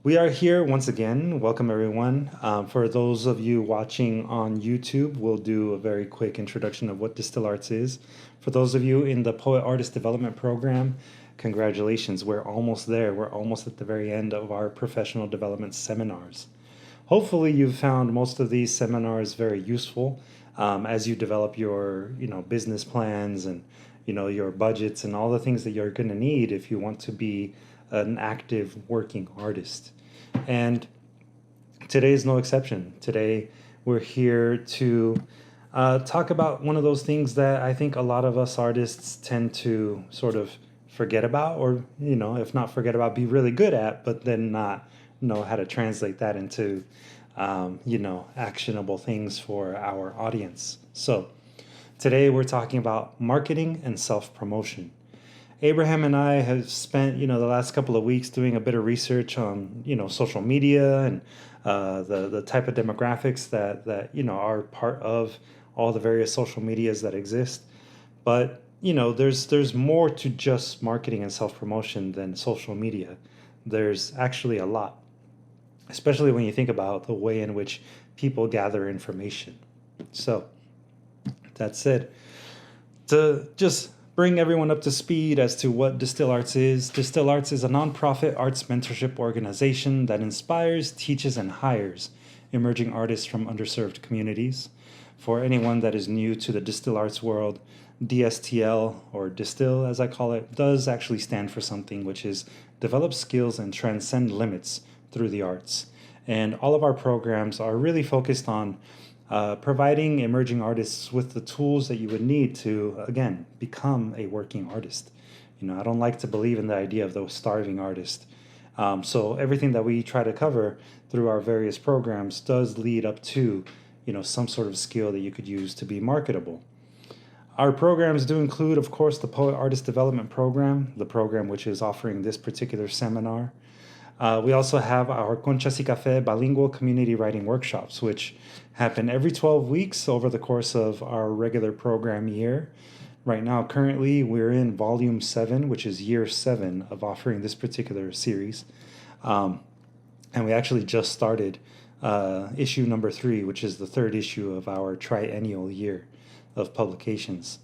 We are here once again. Welcome, everyone. For those of you watching on YouTube, we'll do a very quick introduction of what Distil Arts is. For those of you in the Poet Artist Development Program, congratulations. We're almost there. We're almost at the very end of our professional development seminars. Hopefully, you've found most of these seminars very useful as you develop your, business plans and, your budgets and all the things that you're going to need if you want to be an active working artist. And today is no exception. Today we're here to talk about one of those things that I think a lot of us artists tend to sort of forget about, or, if not forget about, be really good at, but then not know how to translate that into, actionable things for our audience. So today we're talking about marketing and self-promotion. Abraham and I have spent, the last couple of weeks doing a bit of research on, social media and the type of demographics that are part of all the various social medias that exist. But, there's more to just marketing and self-promotion than social media. There's actually a lot, especially when you think about the way in which people gather information. So that said, to just bring everyone up to speed as to what Distil Arts is. Distil Arts is a nonprofit arts mentorship organization that inspires, teaches, and hires emerging artists from underserved communities. For anyone that is new to the Distil Arts world, DSTL, or Distil as I call it, does actually stand for something, which is develop skills and transcend limits through the arts. And all of our programs are really focused on providing emerging artists with the tools that you would need to, again, become a working artist. I don't like to believe in the idea of the starving artist. So everything that we try to cover through our various programs does lead up to, some sort of skill that you could use to be marketable. Our programs do include, of course, the Poet Artist Development Program, the program which is offering this particular seminar. We also have our Conchas y Café bilingual community writing workshops, which happen every 12 weeks over the course of our regular program year. Right now, currently, we're in volume 7, which is year 7 of offering this particular series. And we actually just started issue number 3, which is the 3rd issue of our triennial year of publications.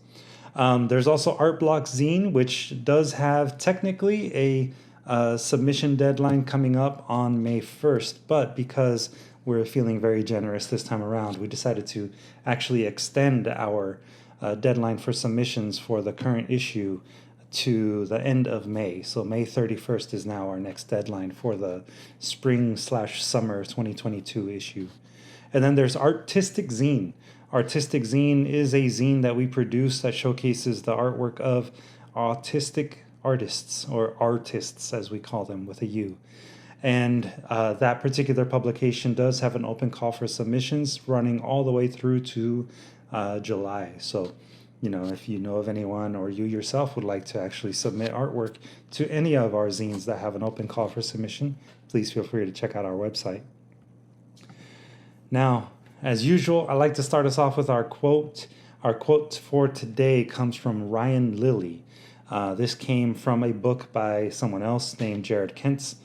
There's also Art Block Zine, which does have technically a submission deadline coming up on May 1st, but because we're feeling very generous this time around, we decided to actually extend our deadline for submissions for the current issue to the end of May. So May 31st is now our next deadline for the spring/summer 2022 issue. And then there's Artistic Zine. Artistic Zine is a zine that we produce that showcases the artwork of autistic artists, or artists as we call them with a U. And that particular publication does have an open call for submissions running all the way through to July. So, if you know of anyone or you yourself would like to actually submit artwork to any of our zines that have an open call for submission, please feel free to check out our website. Now, as usual, I like to start us off with our quote. Our quote for today comes from Ryan Lilly. This came from a book by someone else named Jared Kentz.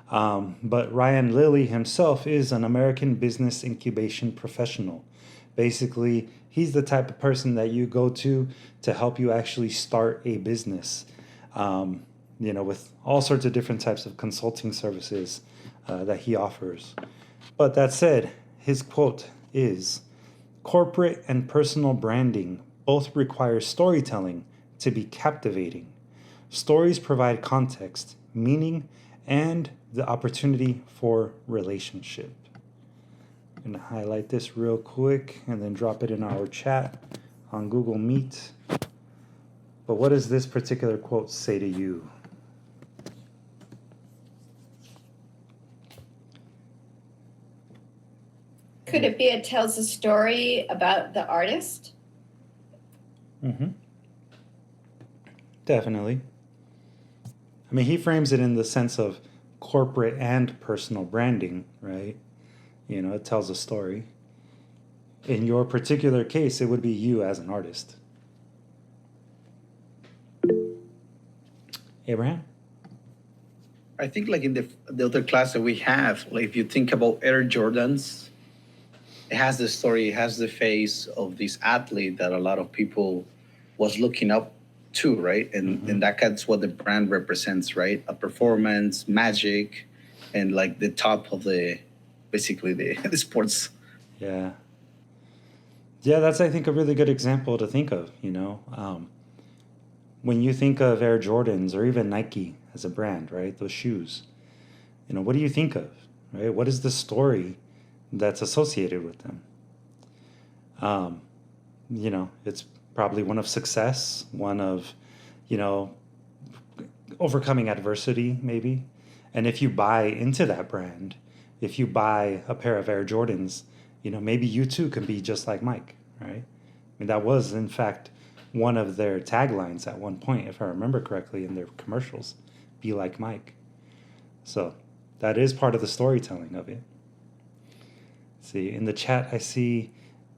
But Ryan Lilly himself is an American business incubation professional. Basically, he's the type of person that you go to help you actually start a business, with all sorts of different types of consulting services that he offers. But that said, his quote is, "Corporate and personal branding both require storytelling to be captivating. Stories provide context, meaning, and the opportunity for relationship." I'm going to highlight this real quick and then drop it in our chat on Google Meet. But what does this particular quote say to you? Could it be it tells a story about the artist? Mm-hmm. Definitely. I mean, he frames it in the sense of corporate and personal branding, right? It tells a story. In your particular case, it would be you as an artist. Abraham? I think like in the other class that we have, like if you think about Air Jordans, it has the story, it has the face of this athlete that a lot of people was looking up to, right? And that's what the brand represents, right? A performance, magic, and like the top of the basically the sports. Yeah. Yeah, that's, I think, a really good example to think of, when you think of Air Jordans or even Nike as a brand, right? Those shoes, what do you think of, right? What is the story that's associated with them? It's probably one of success, one of, you know, overcoming adversity, maybe. And if you buy into that brand, if you buy a pair of Air Jordans, maybe you too can be just like Mike, right? I mean, that was, in fact, one of their taglines at one point, if I remember correctly, in their commercials, be like Mike. So that is part of the storytelling of it. See, in the chat, I see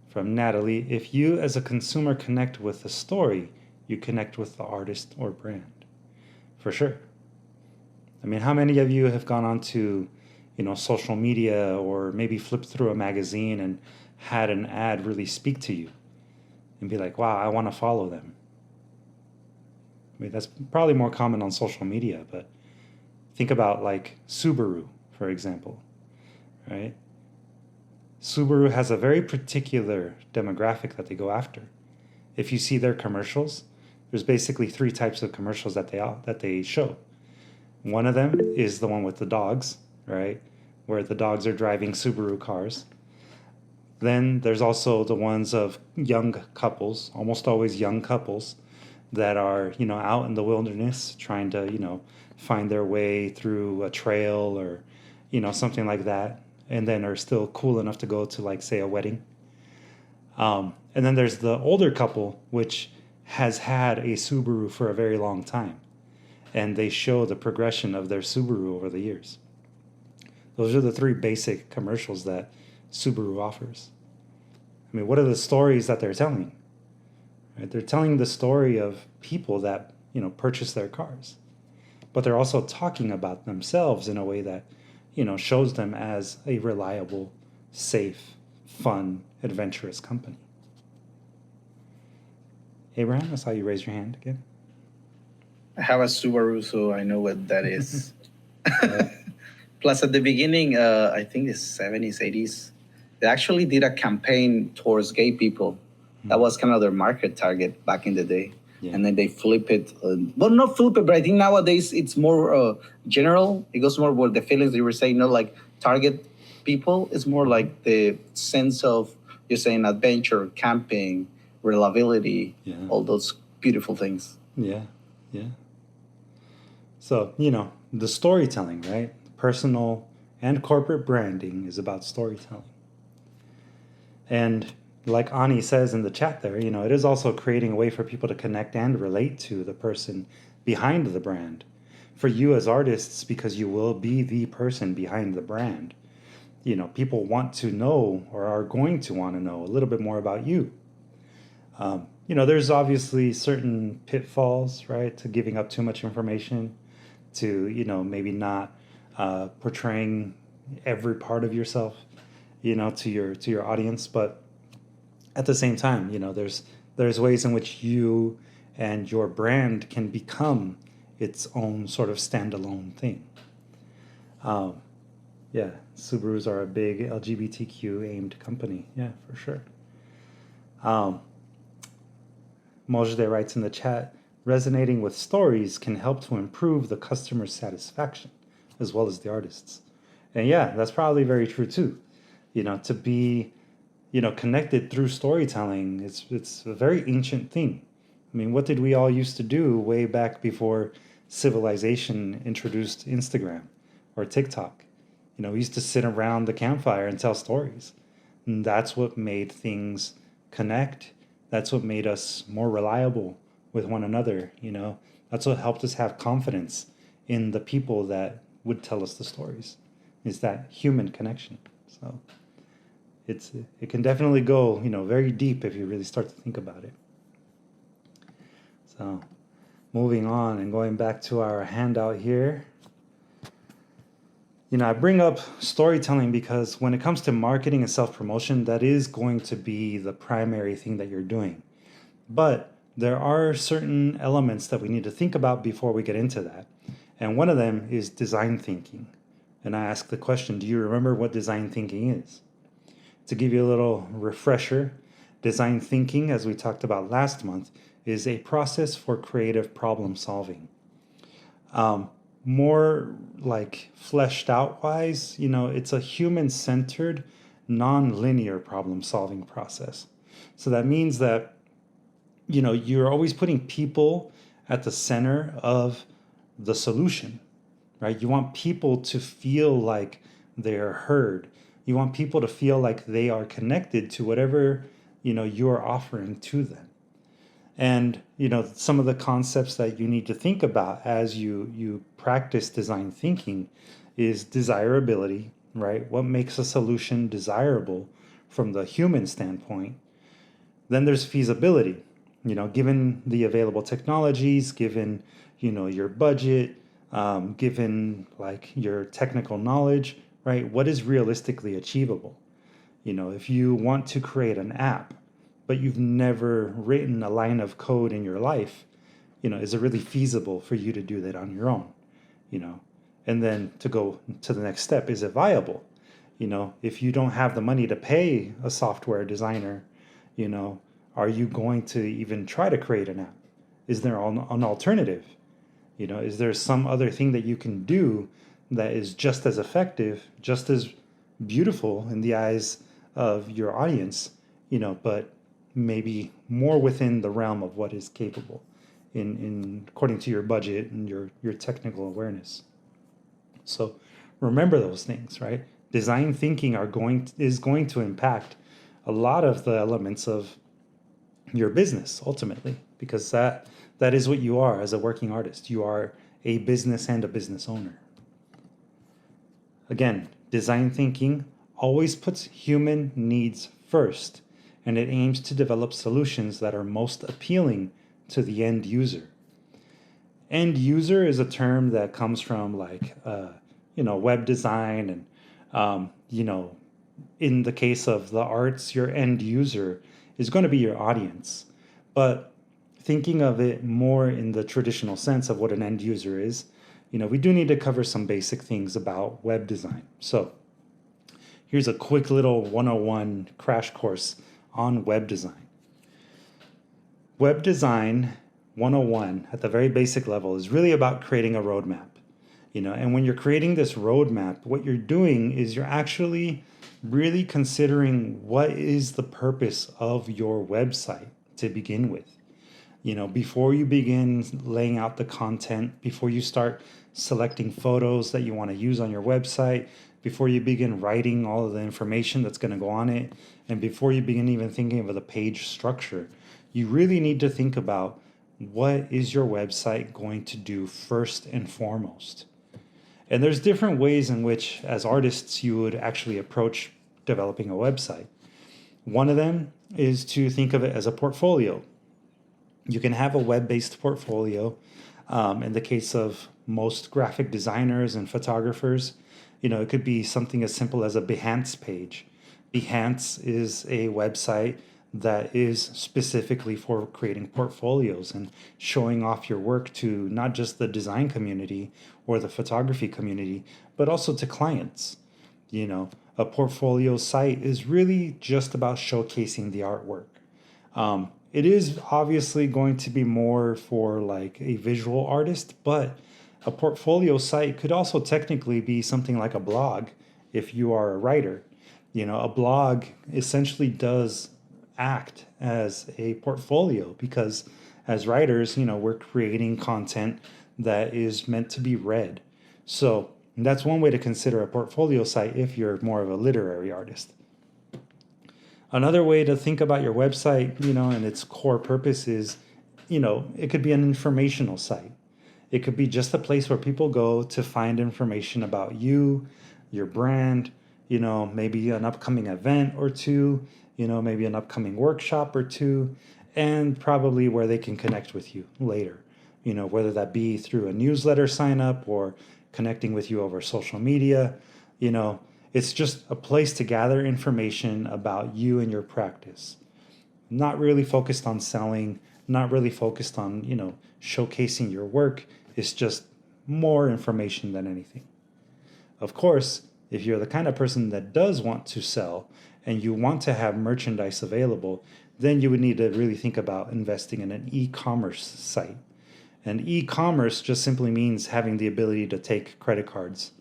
from Natalie, if you as a consumer connect with the story, you connect with the artist or brand. For sure. I mean, how many of you have gone on to, social media or maybe flipped through a magazine and had an ad really speak to you and be like, wow, I want to follow them? I mean, that's probably more common on social media, but think about like Subaru, for example, right? Subaru has a very particular demographic that they go after. If you see their commercials, there's basically 3 types of commercials that they show. One of them is the one with the dogs, right? Where the dogs are driving Subaru cars. Then there's also the ones of young couples, almost always young couples, that are, out in the wilderness trying to, find their way through a trail or, something like that, and then are still cool enough to go to, like, say, a wedding. And then there's the older couple, which has had a Subaru for a very long time, and they show the progression of their Subaru over the years. Those are the 3 basic commercials that Subaru offers. I mean, what are the stories that they're telling? Right? They're telling the story of people that, purchase their cars. But they're also talking about themselves in a way that, shows them as a reliable, safe, fun, adventurous company. Abraham, I saw you raise your hand again. I have a Subaru, so I know what that is. Plus, at the beginning, I think the 70s, 80s, they actually did a campaign towards gay people. That was kind of their market target back in the day. Yeah. And then they flip it. Well, not flip it, but I think nowadays it's more general. It goes more with the feelings that you were saying, like target people. It's more like the sense of, you're saying, adventure, camping, reliability, all those beautiful things. Yeah, yeah. So, the storytelling, right? Personal and corporate branding is about storytelling. And like Ani says in the chat there, it is also creating a way for people to connect and relate to the person behind the brand. For you as artists, because you will be the person behind the brand, people want to know, or are going to want to know, a little bit more about you. There's obviously certain pitfalls, right, to giving up too much information, to, maybe not portraying every part of yourself, to your audience. But at the same time, there's ways in which you and your brand can become its own sort of standalone thing. Yeah, Subarus are a big LGBTQ aimed company. Yeah, for sure. Mojde writes in the chat, resonating with stories can help to improve the customer satisfaction as well as the artists. And yeah, that's probably very true too. To be, connected through storytelling, it's a very ancient thing. I mean, what did we all used to do way back before civilization introduced Instagram or TikTok? We used to sit around the campfire and tell stories. And that's what made things connect. That's what made us more reliable with one another. That's what helped us have confidence in the people that would tell us the stories, is that human connection. So it can definitely go, very deep if you really start to think about it. So moving on and going back to our handout here. I bring up storytelling because when it comes to marketing and self-promotion, that is going to be the primary thing that you're doing. But there are certain elements that we need to think about before we get into that. And one of them is design thinking. And I ask the question, do you remember what design thinking is? To give you a little refresher, design thinking, as we talked about last month, is a process for creative problem solving. More like fleshed out wise, it's a human-centered, non-linear problem solving process. So that means that, you're always putting people at the center of the solution, right? You want people to feel like they're heard. You want people to feel like they are connected to whatever, you're offering to them. And, some of the concepts that you need to think about as you practice design thinking is desirability, right? What makes a solution desirable from the human standpoint? Then there's feasibility, given the available technologies, given, your budget, given like your technical knowledge, right? What is realistically achievable? If you want to create an app, but you've never written a line of code in your life, is it really feasible for you to do that on your own? And then to go to the next step, is it viable? If you don't have the money to pay a software designer, are you going to even try to create an app? Is there an alternative? Is there some other thing that you can do that is just as effective, just as beautiful in the eyes of your audience, but maybe more within the realm of what is capable in according to your budget and your technical awareness. So remember those things, right? Design thinking is going to impact a lot of the elements of your business ultimately, because that is what you are as a working artist. You are a business and a business owner. Again, design thinking always puts human needs first, and it aims to develop solutions that are most appealing to the end user. End user is a term that comes from web design, and in the case of the arts, your end user is going to be your audience. But thinking of it more in the traditional sense of what an end user is, we do need to cover some basic things about web design. So here's a quick little 101 crash course on web design. Web design 101 at the very basic level is really about creating a roadmap. And when you're creating this roadmap, what you're doing is you're actually really considering what is the purpose of your website to begin with. Before you begin laying out the content, before you start selecting photos that you want to use on your website, before you begin writing all of the information that's going to go on it, and before you begin even thinking of the page structure, you really need to think about what is your website going to do first and foremost. And there's different ways in which, as artists, you would actually approach developing a website. One of them is to think of it as a portfolio. You can have a web-based portfolio. In the case of most graphic designers and photographers, it could be something as simple as a Behance page. Behance is a website that is specifically for creating portfolios and showing off your work to not just the design community or the photography community, but also to clients. A portfolio site is really just about showcasing the artwork. It is obviously going to be more for like a visual artist, but a portfolio site could also technically be something like a blog if you are a writer. A blog essentially does act as a portfolio because as writers, we're creating content that is meant to be read. So that's one way to consider a portfolio site if you're more of a literary artist. Another way to think about your website, and its core purpose is, it could be an informational site. It could be just a place where people go to find information about you, your brand, maybe an upcoming event or two, maybe an upcoming workshop or two, and probably where they can connect with you later, whether that be through a newsletter sign up or connecting with you over social media. It's just a place to gather information about you and your practice. Not really focused on selling, not really focused on, showcasing your work. It's just more information than anything. Of course, if you're the kind of person that does want to sell and you want to have merchandise available, then you would need to really think about investing in an e-commerce site. And e-commerce just simply means having the ability to take credit cards,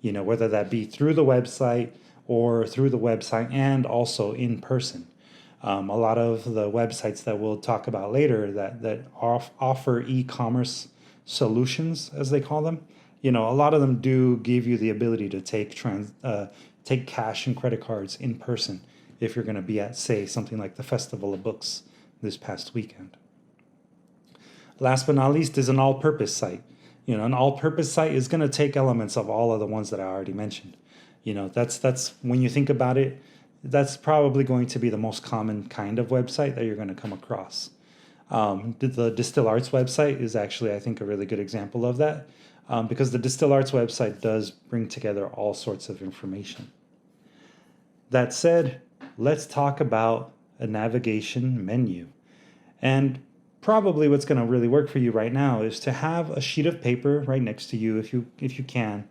whether that be through the website or through the website and also in person. A lot of the websites that we'll talk about later that offer e-commerce solutions, as they call them, a lot of them do give you the ability to take cash and credit cards in person if you're going to be at, say, something like the Festival of Books this past weekend. Last but not least is an all-purpose site. An all-purpose site is going to take elements of all of the ones that I already mentioned. That's when you think about it, that's probably going to be the most common kind of website that you're going to come across. The Distil Arts website is actually, I think, a really good example of that, because the Distil Arts website does bring together all sorts of information. That said, let's talk about a navigation menu. And probably what's going to really work for you right now is to have a sheet of paper right next to you if you can.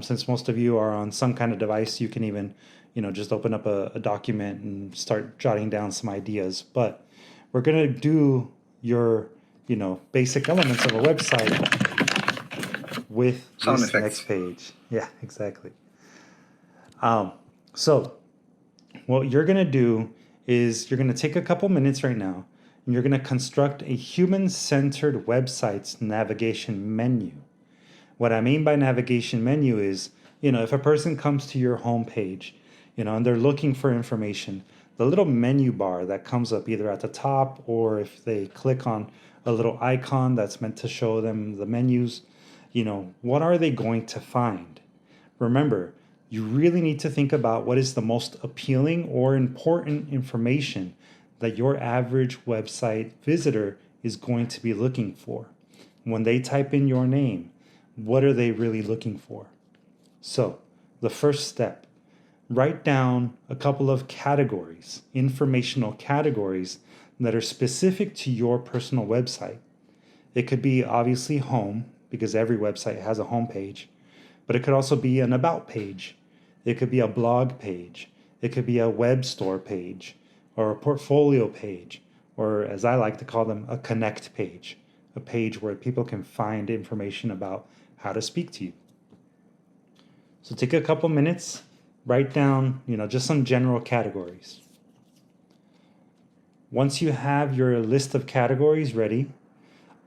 Since most of you are on some kind of device, you can even just open up a document and start jotting down some ideas. But we're going to do your basic elements of a website with Sound this effects. next page. Yeah, exactly. So what you're going to do is you're going to take a couple minutes right now and you're going to construct a human-centered website's navigation menu. What I mean by navigation menu is, if a person comes to your home page, and they're looking for information, the little menu bar that comes up either at the top or if they click on a little icon that's meant to show them the menus, what are they going to find? Remember, you really need to think about what is the most appealing or important information that your average website visitor is going to be looking for. When they type in your name, what are they really looking for? So, the first step, write down a couple of categories, informational categories that are specific to your personal website. It could be obviously home, because every website has a home page, but it could also be an about page. It could be a blog page. It could be a web store page or a portfolio page, or as I like to call them, a connect page, a page where people can find information about how to speak to you. So take a couple minutes, write down, just some general categories. Once you have your list of categories ready,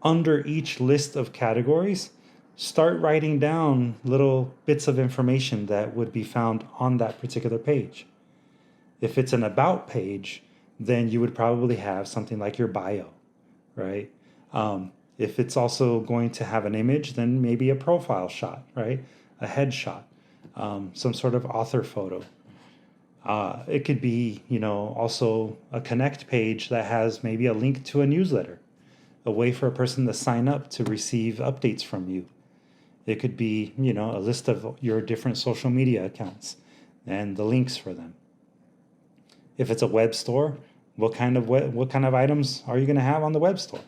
under each list of categories, start writing down little bits of information that would be found on that particular page. If it's an about page, then you would probably have something like your bio, right? If it's also going to have an image, then maybe a profile shot, right? A headshot, some sort of author photo. It could be, also a connect page that has maybe a link to a newsletter, a way for a person to sign up to receive updates from you. It could be, a list of your different social media accounts and the links for them. If it's a web store, what kind of items are you going to have on the web store?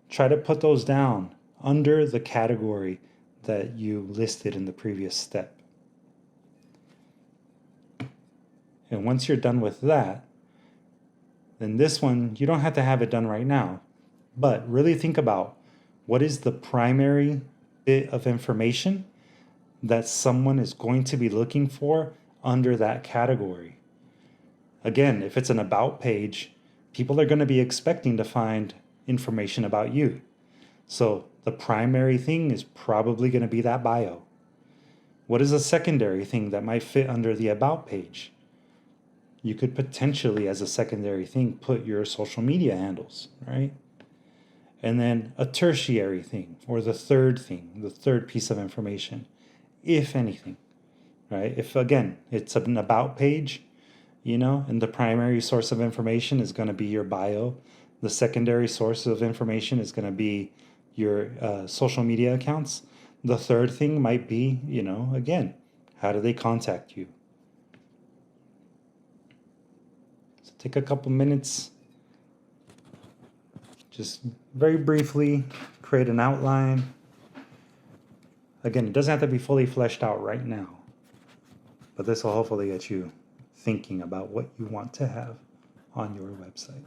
Try to put those down under the category that you listed in the previous step. And once you're done with that, then this one, you don't have to have it done right now, but really think about what is the primary bit of information that someone is going to be looking for under that category. Again, if it's an about page, people are going to be expecting to find information about you. So the primary thing is probably going to be that bio. What is a secondary thing that might fit under the about page? You could potentially, as a secondary thing, put your social media handles, right? And then a tertiary thing, or the third thing, the third piece of information, if anything, right? If, again, it's an about page, and the primary source of information is going to be your bio, the secondary source of information is going to be your social media accounts, The third thing might be, again, how do they contact you? So take a couple minutes, just very briefly create an outline. Again, it doesn't have to be fully fleshed out right now, but this will hopefully get you thinking about what you want to have on your website.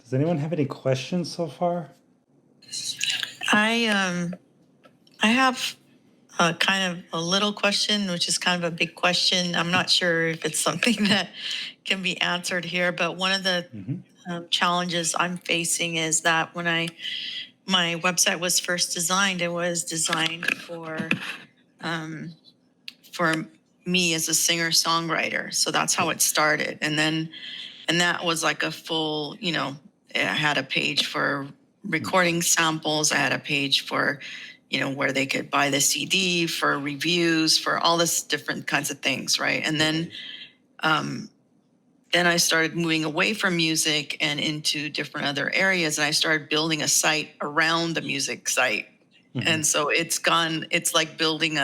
Does anyone have any questions so far? I have a kind of a little question, which is kind of a big question. I'm not sure if it's something that can be answered here, but one of the challenges I'm facing is that when my website was first designed, it was designed for me as a singer-songwriter. So that's how it started. And that was like a full, I had a page for recording samples. I had a page for, where they could buy the CD, for reviews, for all this different kinds of things, right? And then I started moving away from music and into different other areas. And I started building a site around the music site. And so it's like building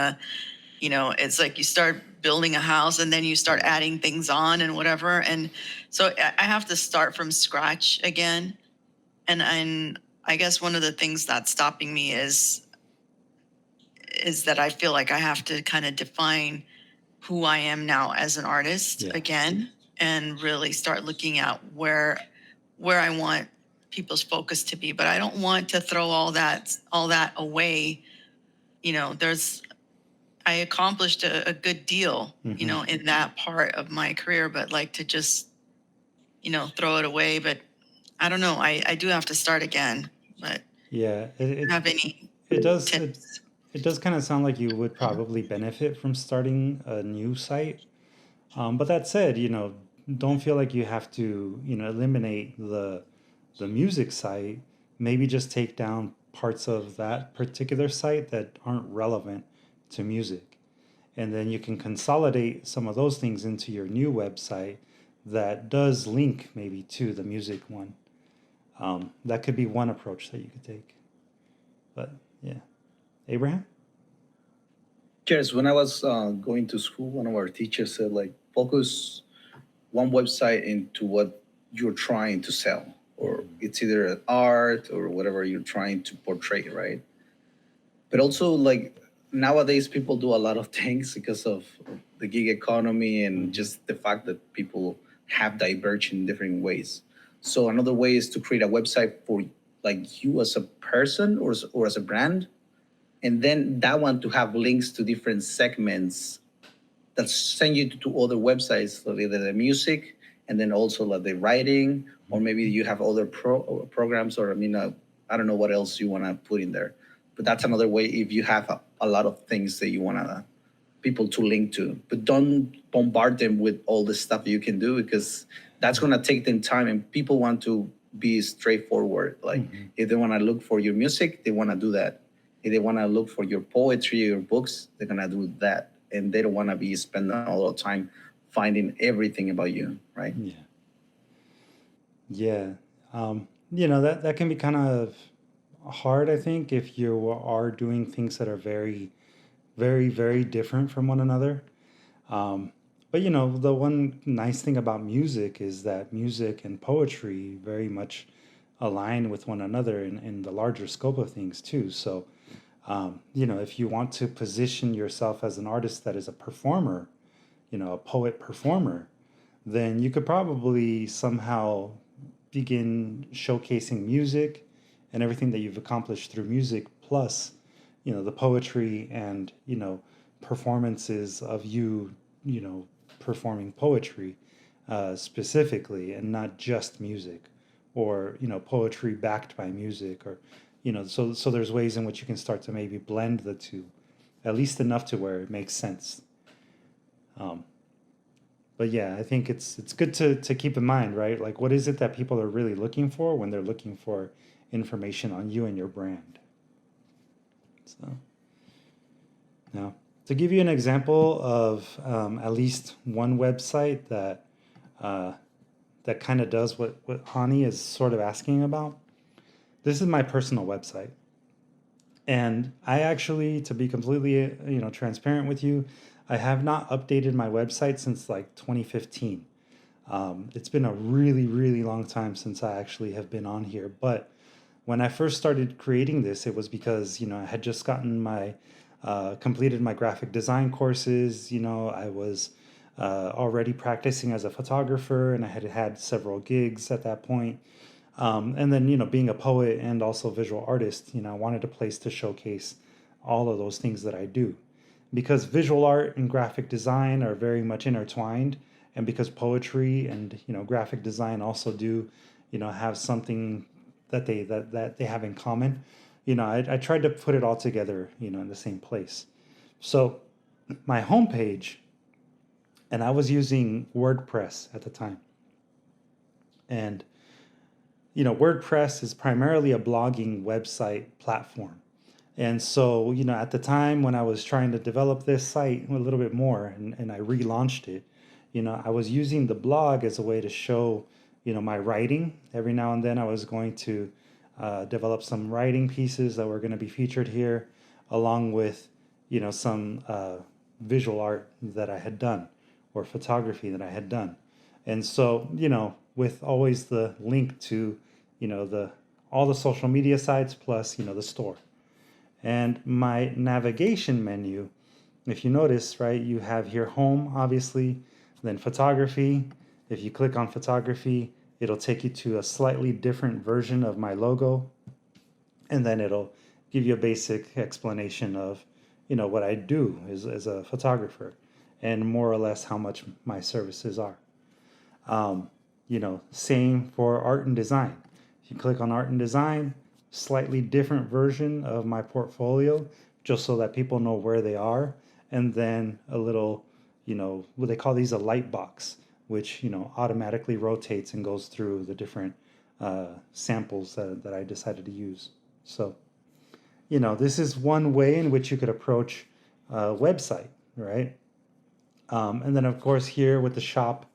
it's like you start building a house and then you start adding things on and whatever. And so I have to start from scratch again. And I guess one of the things that's stopping me is that I feel like I have to kind of define who I am now as an artist again, and really start looking at where I want people's focus to be. But I don't want to throw all that away. I accomplished a good deal, in that part of my career, but like to just, throw it away. But I don't know. I do have to start again. But yeah, have any it does. tips? It does kind of sound like you would probably benefit from starting a new site. But that said, don't feel like you have to, eliminate the music site. Maybe just take down parts of that particular site that aren't relevant to music. And then you can consolidate some of those things into your new website that does link maybe to the music one. That could be one approach that you could take. But yeah. Abraham? Yes, when I was going to school, one of our teachers said, like, focus one website into what you're trying to sell, or it's either an art or whatever you're trying to portray, right? But also, like, nowadays people do a lot of things because of the gig economy and just the fact that people have diverged in different ways. So another way is to create a website for like you as a person or as a brand, and then that one to have links to different segments that send you to other websites, so either the music and then also like the writing, or maybe you have other programs, or I don't know what else you want to put in there. But that's another way if you have a lot of things that you want people to link to. But don't bombard them with all the stuff you can do, because that's going to take them time, and people want to be straightforward. Like if they want to look for your music, they want to do that. If they want to look for your poetry or your books, they're going to do that. And they don't want to be spending a lot of time finding everything about you, right? Yeah. That can be kind of hard, I think, if you are doing things that are very, very, very different from one another. But the one nice thing about music is that music and poetry very much align with one another in the larger scope of things too. So, if you want to position yourself as an artist that is a performer, a poet performer, then you could probably somehow begin showcasing music and everything that you've accomplished through music, plus, the poetry and, performances of you, performing poetry specifically, and not just music, or, poetry backed by music, or, so there's ways in which you can start to maybe blend the two, at least enough to where it makes sense. But yeah, I think it's good to keep in mind, right? Like, what is it that people are really looking for when they're looking for information on you and your brand? So now, to give you an example of at least one website that kind of does what Hani is sort of asking about, this is my personal website. And I actually, to be completely, transparent with you, I have not updated my website since like 2015. It's been a really, really long time since I actually have been on here. But when I first started creating this, it was because, I had just gotten completed my graphic design courses. I was already practicing as a photographer, and I had had several gigs at that point. And then, being a poet and also visual artist, I wanted a place to showcase all of those things that I do. Because visual art and graphic design are very much intertwined, and because poetry and, graphic design also do, have something that they have in common, I tried to put it all together, in the same place. So my homepage, and I was using WordPress at the time. And WordPress is primarily a blogging website platform. And so, at the time when I was trying to develop this site a little bit more, and I relaunched it, I was using the blog as a way to show, my writing. Every now and then I was going to develop some writing pieces that were going to be featured here, along with, some visual art that I had done or photography that I had done. And so, with always the link to, the all the social media sites plus, the store. And my navigation menu, if you notice, right, you have here home, obviously, then photography. If you click on photography, it'll take you to a slightly different version of my logo. And then it'll give you a basic explanation of, what I do as a photographer and more or less how much my services are. Same for art and design. If you click on art and design, slightly different version of my portfolio, just so that people know where they are. And then a little, what they call these a light box, which, automatically rotates and goes through the different samples that I decided to use. So, this is one way in which you could approach a website, right? And then, of course, here with the shop,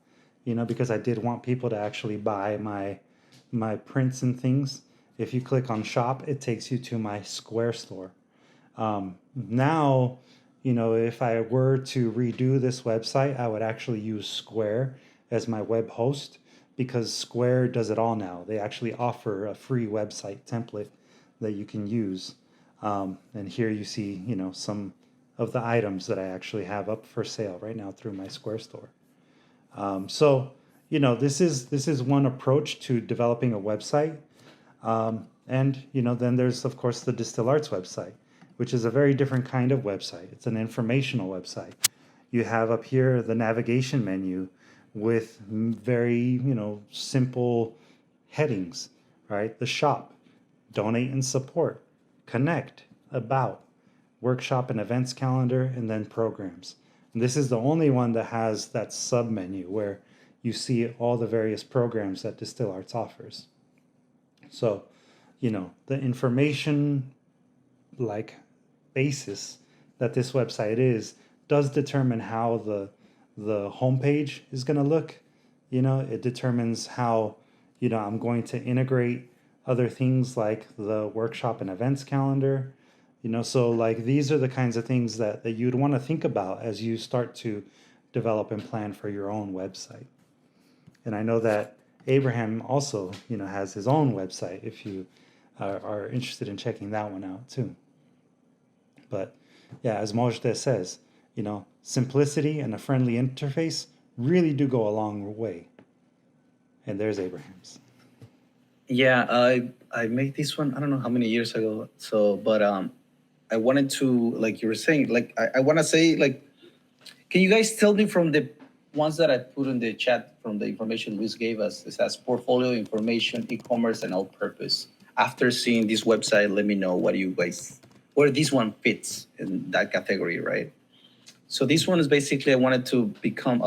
because I did want people to actually buy my prints and things. If you click on shop, it takes you to my Square store. Now, if I were to redo this website, I would actually use Square as my web host, because Square does it all now. They actually offer a free website template that you can use. And here you see, some of the items that I actually have up for sale right now through my Square store. So, this is one approach to developing a website. And, then there's, of course, the Distil Arts website, which is a very different kind of website. It's an informational website. You have up here the navigation menu with very, simple headings, right? The shop, donate and support, connect, about, workshop and events calendar, and then programs. And this is the only one that has that sub menu where you see all the various programs that Distil Arts offers. So, the information like basis that this website does determine how the homepage is going to look. It determines how, I'm going to integrate other things like the workshop and events calendar. So like these are the kinds of things that you'd want to think about as you start to develop and plan for your own website. And I know that Abraham also, has his own website if you are interested in checking that one out too. But yeah, as Mojde says, simplicity and a friendly interface really do go a long way. And there's Abraham's. Yeah, I made this one, I don't know how many years ago. So, but I wanted to, like you were saying, like I want to say, like, can you guys tell me from the ones that I put in the chat from the information Luis gave us? It says portfolio, information, e-commerce, and all-purpose. After seeing this website, let me know where this one fits in that category, right? So this one is basically, I wanted to become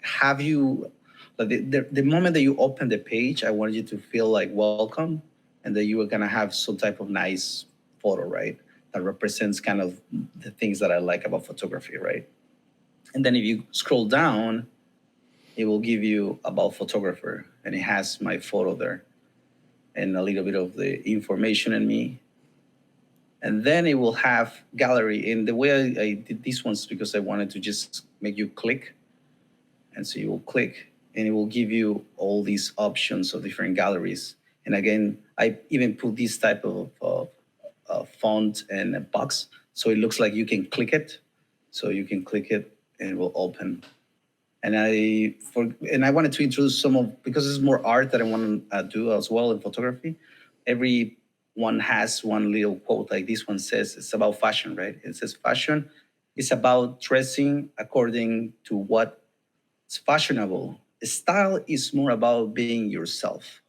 have you, the moment that you open the page, I wanted you to feel like welcome, and that you were gonna have some type of nice photo, right? That represents kind of the things that I like about photography, right? And then if you scroll down, it will give you about photographer, and it has my photo there and a little bit of the information in me. And then it will have gallery. And the way I did these ones because I wanted to just make you click. And so you will click and it will give you all these options of different galleries. And again, I even put this type of font and a box. So it looks like you can click it. So you can click it and it will open. And I wanted to introduce some of, because it's more art that I want to do as well in photography. Every one has one little quote, like this one says, it's about fashion, right? It says fashion is about dressing according to what's fashionable. Style is more about being yourself.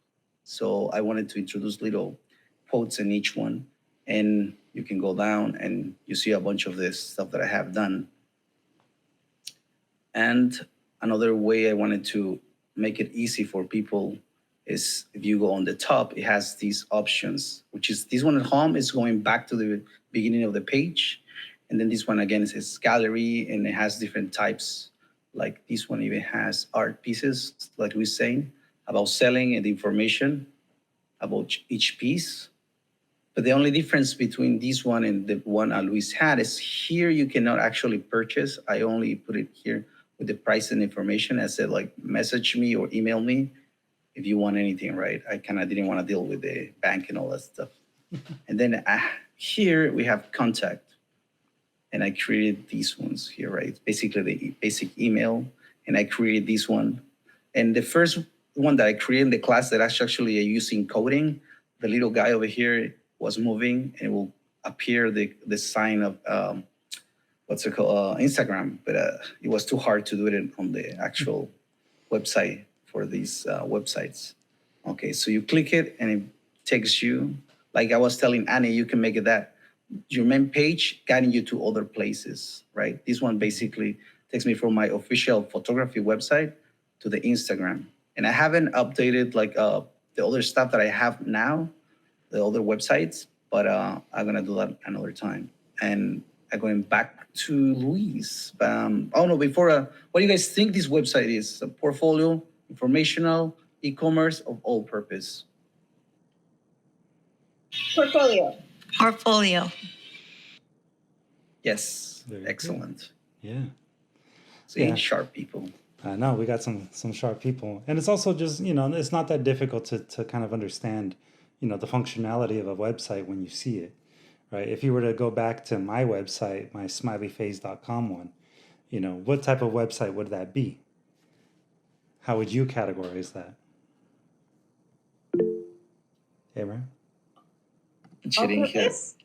So I wanted to introduce little quotes in each one. And you can go down and you see a bunch of this stuff that I have done. And another way I wanted to make it easy for people is if you go on the top, it has these options, which is this one at home is going back to the beginning of the page. And then this one again says gallery and it has different types. Like this one even has art pieces, like we were saying, about selling and the information about each piece. But the only difference between this one and the one Luis had is here you cannot actually purchase. I only put it here with the price and information. I said, like, message me or email me if you want anything, right? I kind of didn't want to deal with the bank and all that stuff. And then here we have contact. And I created these ones here, right? Basically the basic email. And I created this one. And the first one that I created in the class that actually using coding, the little guy over here was moving and it will appear the sign of, what's it called, Instagram. But it was too hard to do it on the actual website for these websites. Okay, so you click it and it takes you, like I was telling Annie, you can make it that your main page guiding you to other places, right? This one basically takes me from my official photography website to the Instagram. And I haven't updated like the other stuff that I have now, the other websites, but I'm gonna do that another time. And I'm going back to Luis. Oh no, before, what do you guys think this website is? A portfolio, informational, e-commerce, of all purpose? Portfolio. Portfolio. Yes, Very excellent. good. Yeah. See, sharp people. I know we got some sharp people, and it's also just, it's not that difficult to kind of understand, the functionality of a website when you see it, right? If you were to go back to my website, my smileyface.com one, what type of website would that be? How would you categorize that? Abraham? Cheating here. All-purpose?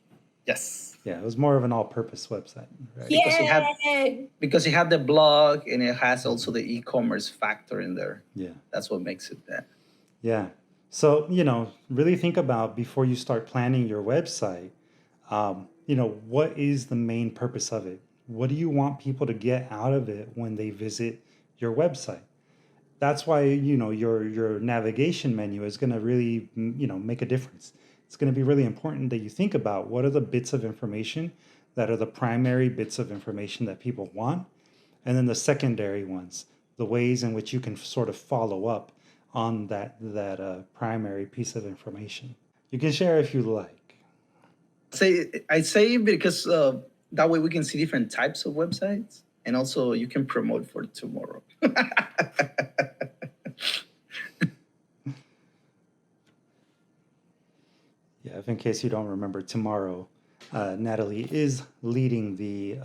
Yes. Yeah, it was more of an all-purpose website, right? Because it had the blog and it has also the e-commerce factor in there. Yeah. That's what makes it that. Yeah. So, really think about before you start planning your website, what is the main purpose of it? What do you want people to get out of it when they visit your website? That's why, your navigation menu is going to really, make a difference. It's going to be really important that you think about what are the bits of information that are the primary bits of information that people want, and then the secondary ones, the ways in which you can sort of follow up on that primary piece of information. You can share if you like. I say because that way we can see different types of websites, and also you can promote for tomorrow. Yeah, if in case you don't remember, tomorrow, Natalie is leading the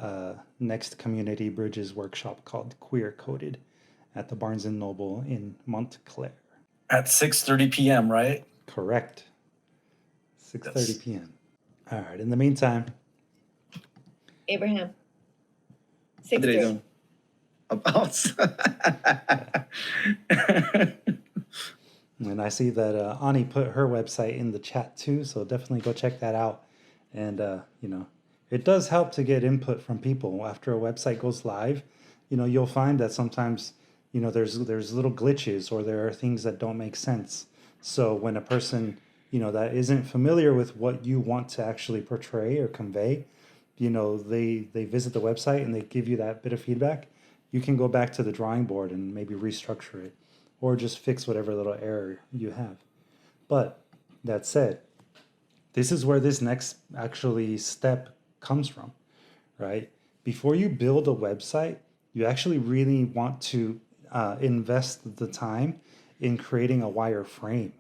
next Community Bridges workshop called Queer Coded at the Barnes & Noble in Montclair. At 6:30 p.m., right? Correct. 6:30 p.m. All right, in the meantime. Abraham. What did I 6:30. do? About. And I see that Ani put her website in the chat too, so definitely go check that out. And, it does help to get input from people. After a website goes live, you'll find that sometimes, there's little glitches or there are things that don't make sense. So when a person, that isn't familiar with what you want to actually portray or convey, they visit the website and they give you that bit of feedback, you can go back to the drawing board and maybe restructure it or just fix whatever little error you have. But that said, this is where this next actually step comes from, right? Before you build a website, you actually really want to invest the time in creating a wireframe.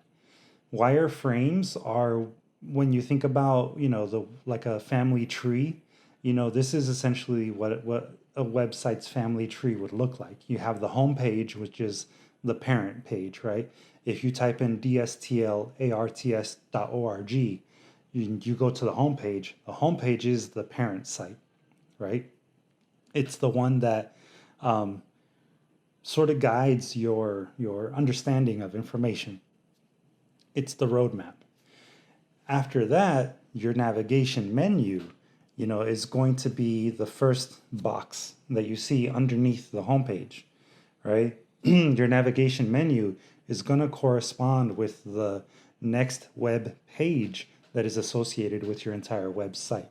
Wireframes are, when you think about, the like a family tree, this is essentially what a website's family tree would look like. You have the home page, which is the parent page, right? If you type in DSTL Arts.org, you go to the home page. The home page is the parent site, right? It's the one that sort of guides your understanding of information. It's the roadmap. After that, your navigation menu, is going to be the first box that you see underneath the homepage, right? Your navigation menu is going to correspond with the next web page that is associated with your entire website.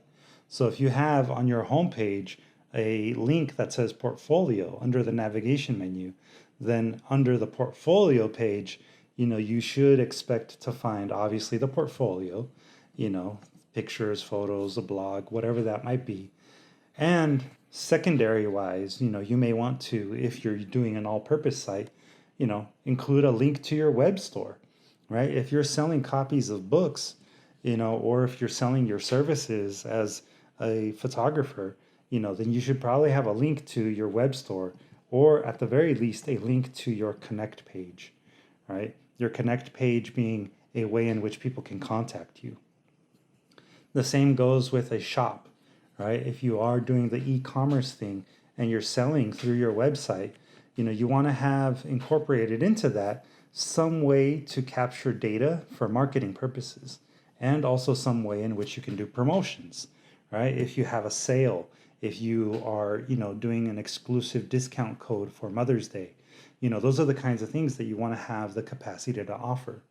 So if you have on your homepage a link that says portfolio under the navigation menu, then under the portfolio page, you should expect to find obviously the portfolio, pictures, photos, a blog, whatever that might be. And secondary wise, you may want to, if you're doing an all-purpose site, include a link to your web store, right? If you're selling copies of books, or if you're selling your services as a photographer, then you should probably have a link to your web store, or at the very least, a link to your connect page, right? Your connect page being a way in which people can contact you. The same goes with a shop, right? If you are doing the e-commerce thing and you're selling through your website, you want to have incorporated into that some way to capture data for marketing purposes, and also some way in which you can do promotions, right? If you have a sale, if you are, doing an exclusive discount code for Mother's Day, those are the kinds of things that you want to have the capacity to offer.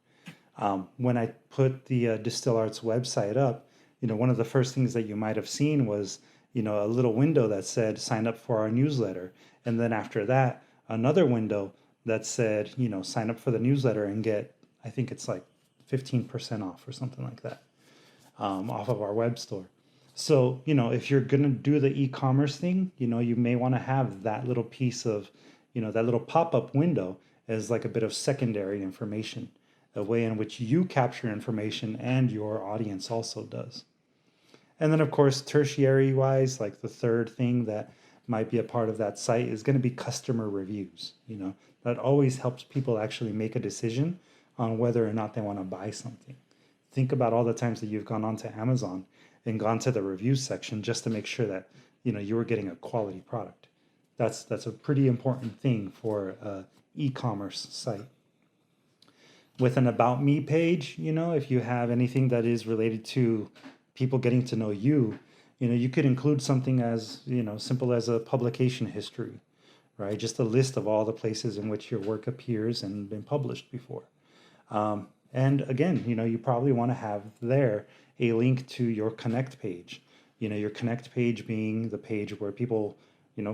When I put the Distil Arts website up, one of the first things that you might have seen was, a little window that said sign up for our newsletter. And then after that, another window that said, sign up for the newsletter and get, I think it's like 15% off or something like that, off of our web store. So, if you're going to do the e-commerce thing, you may want to have that little piece of, that little pop-up window as like a bit of secondary information, a way in which you capture information and your audience also does. And then, of course, tertiary wise, like the third thing that might be a part of that site is going to be customer reviews. That always helps people actually make a decision on whether or not they want to buy something. Think about all the times that you've gone onto Amazon and gone to the review section just to make sure that, you were getting a quality product. That's a pretty important thing for an e-commerce site. With an About Me page, if you have anything that is related to people getting to know you, you could include something as, simple as a publication history, right? Just a list of all the places in which your work appears and been published before. And again, you probably want to have there a link to your connect page. Your connect page being the page where people,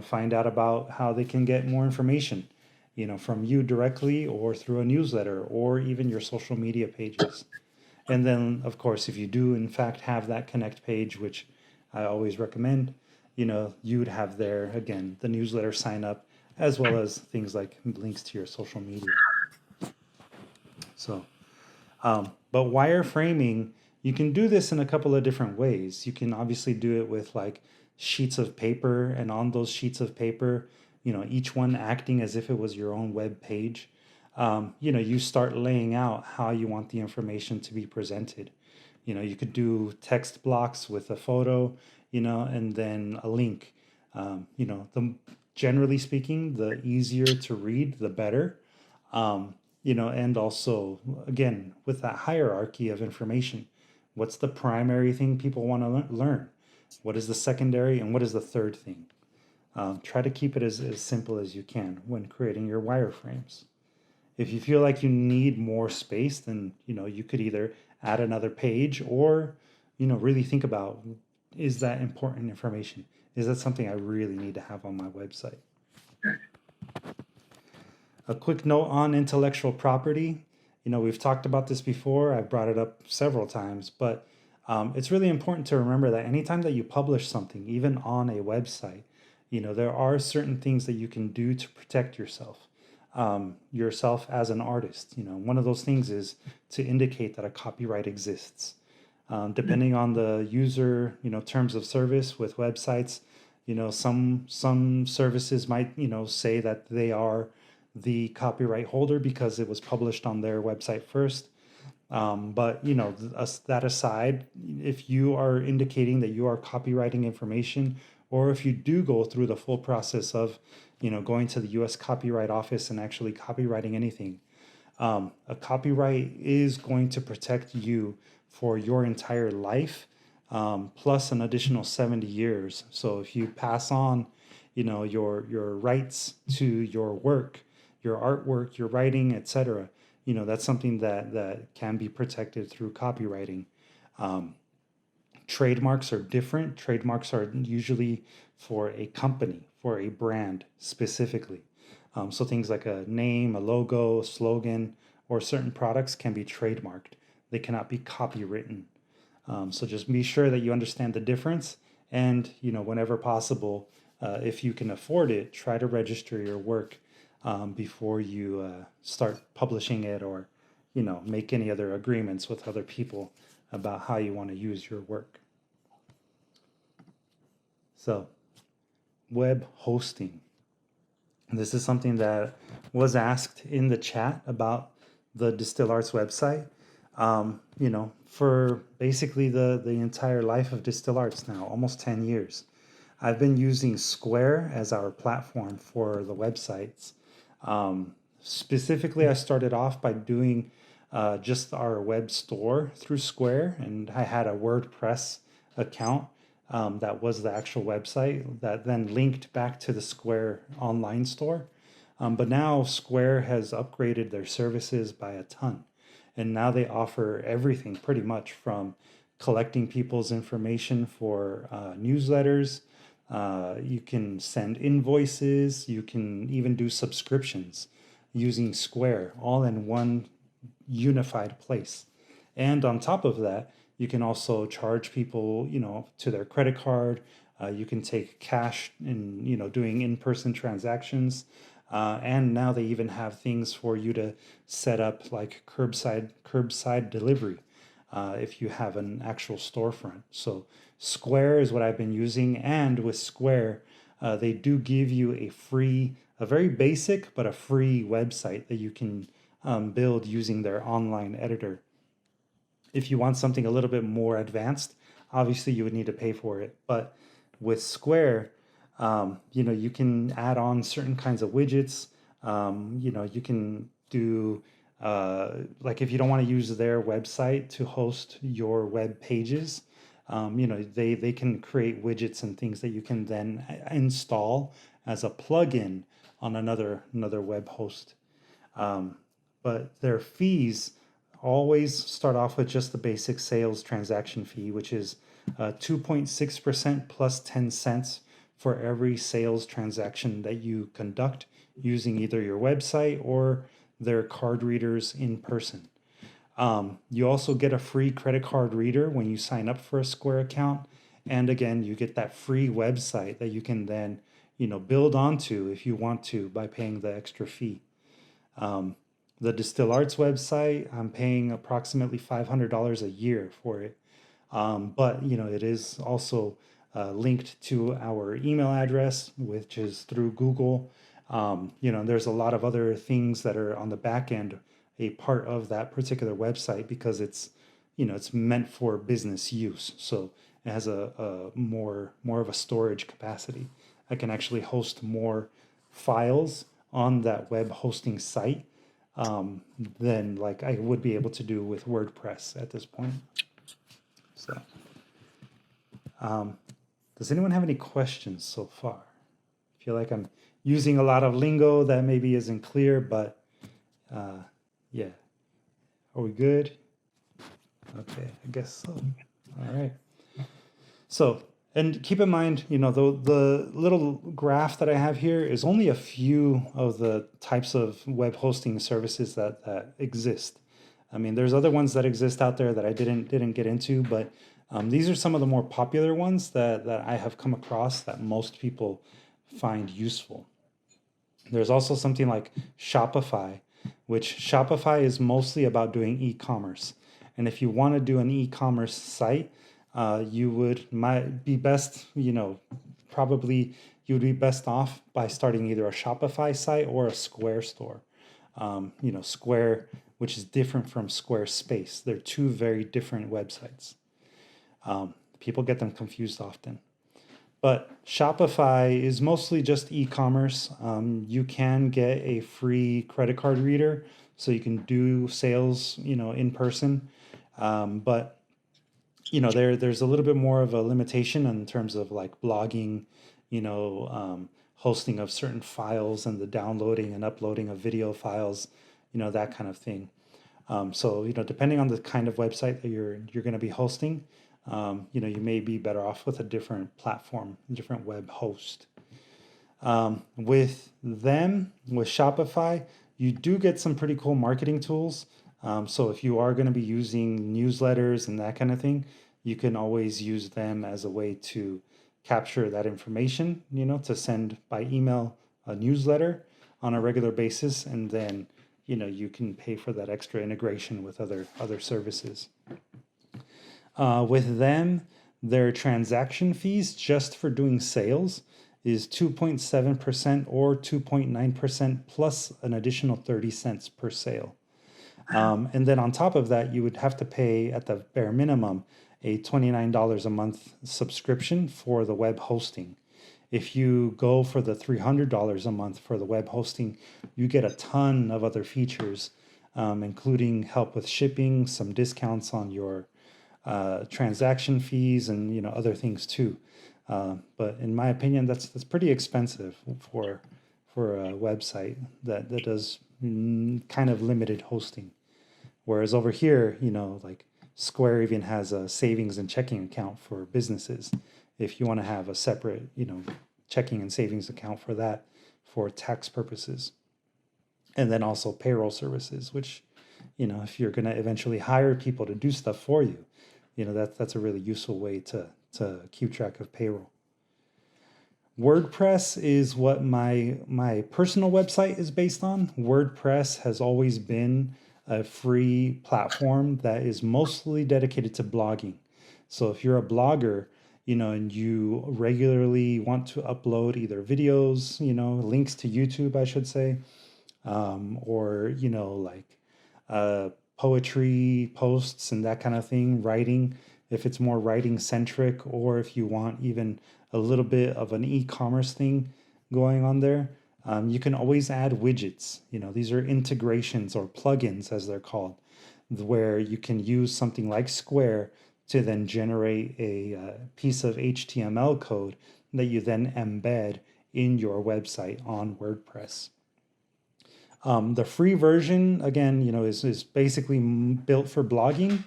find out about how they can get more information, from you directly or through a newsletter or even your social media pages. And then, of course, if you do, in fact, have that connect page, which I always recommend, you'd have there, again, the newsletter sign up, as well as things like links to your social media. So, but wireframing, you can do this in a couple of different ways. You can obviously do it with like sheets of paper, and on those sheets of paper, each one acting as if it was your own web page. You start laying out how you want the information to be presented. You could do text blocks with a photo, and then a link. Generally speaking, the easier to read, the better. And also, again, with that hierarchy of information, what's the primary thing people want to learn? What is the secondary, and what is the third thing? Try to keep it as simple as you can when creating your wireframes. If you feel like you need more space, then, you could either add another page or, really think about, is that important information? Is that something I really need to have on my website? A quick note on intellectual property. We've talked about this before. I've brought it up several times, but It's really important to remember that anytime that you publish something, even on a website, there are certain things that you can do to protect yourself as an artist. One of those things is to indicate that a copyright exists. Depending on the user, terms of service with websites, some services might, say that they are the copyright holder because it was published on their website first. But that aside, if you are indicating that you are copywriting information, or if you do go through the full process of, going to the U.S. Copyright Office and actually copywriting anything, a copyright is going to protect you for your entire life, plus an additional 70 years. So if you pass on, your rights to your work, your artwork, your writing, etc., that's something that can be protected through copywriting. Trademarks are different. Trademarks are usually for a company, for a brand specifically. So things like a name, a logo, a slogan, or certain products can be trademarked. They cannot be copywritten. So just be sure that you understand the difference. And, whenever possible, if you can afford it, try to register your work before you start publishing it, or make any other agreements with other people about how you want to use your work. So, web hosting. This is something that was asked in the chat about the Distil Arts website. For basically the entire life of Distil Arts now, almost 10 years. I've been using Square as our platform for the websites. Specifically, I started off by doing just our web store through Square, and I had a WordPress account that was the actual website that then linked back to the Square online store. But now Square has upgraded their services by a ton, and now they offer everything pretty much from collecting people's information for newsletters. You can send invoices. You can even do subscriptions using Square, all in one unified place. And on top of that, you can also charge people, to their credit card. You can take cash in, doing in-person transactions. And now they even have things for you to set up like curbside delivery if you have an actual storefront. So Square is what I've been using, and with Square, they do give you a very basic but a free website that you can build using their online editor. If you want something a little bit more advanced, obviously you would need to pay for it. But with Square, you can add on certain kinds of widgets. You can do like if you don't want to use their website to host your web pages, they can create widgets and things that you can then install as a plugin on another web host. But their fees always start off with just the basic sales transaction fee, which is 2.6% plus 10 cents for every sales transaction that you conduct using either your website or their card readers in person. You also get a free credit card reader when you sign up for a Square account. And again, you get that free website that you can then, build onto if you want to by paying the extra fee. The Distil Arts website, I'm paying approximately $500 a year for it. But, it is also linked to our email address, which is through Google. There's a lot of other things that are on the back end, a part of that particular website, because it's meant for business use. So it has a more of a storage capacity. I can actually host more files on that web hosting site than like I would be able to do with WordPress at this point. So, does anyone have any questions so far? I feel like I'm using a lot of lingo that maybe isn't clear, but yeah. Are we good? Okay, I guess so. All right. So, and keep in mind, the little graph that I have here is only a few of the types of web hosting services that exist. I mean, there's other ones that exist out there that I didn't get into, but These are some of the more popular ones that I have come across that most people find useful. There's also something like Shopify, which Shopify is mostly about doing e-commerce. And if you want to do an e-commerce site, might be best, probably you would be best off by starting either a Shopify site or a Square store. Square, which is different from Squarespace. They're two very different websites. People get them confused often. But Shopify is mostly just e-commerce. You can get a free credit card reader, so you can do sales, in person. But there's a little bit more of a limitation in terms of like blogging, hosting of certain files and the downloading and uploading of video files, that kind of thing. So depending on the kind of website that you're going to be hosting, you may be better off with a different platform, a different web host. With Shopify, you do get some pretty cool marketing tools. So if you are going to be using newsletters and that kind of thing, you can always use them as a way to capture that information, to send by email a newsletter on a regular basis, and then you can pay for that extra integration with other services. With them, their transaction fees just for doing sales is 2.7% or 2.9% plus an additional 30 cents per sale. And then on top of that, you would have to pay at the bare minimum a $29 a month subscription for the web hosting. If you go for the $300 a month for the web hosting, you get a ton of other features, including help with shipping, some discounts on your transaction fees, and other things too. But in my opinion, that's pretty expensive for a website that does kind of limited hosting. Whereas over here, like Square even has a savings and checking account for businesses. If you want to have a separate, checking and savings account for that for tax purposes. And then also payroll services, which, if you're going to eventually hire people to do stuff for you, that's a really useful way to keep track of payroll. WordPress is what my personal website is based on. WordPress has always been a free platform that is mostly dedicated to blogging. So if you're a blogger, and you regularly want to upload either videos, links to YouTube, I should say, or, poetry posts and that kind of thing, writing, if it's more writing centric, or if you want even a little bit of an e-commerce thing going on there, you can always add widgets. These are integrations or plugins, as they're called, where you can use something like Square to then generate a piece of HTML code that you then embed in your website on WordPress. The free version, again, is basically built for blogging.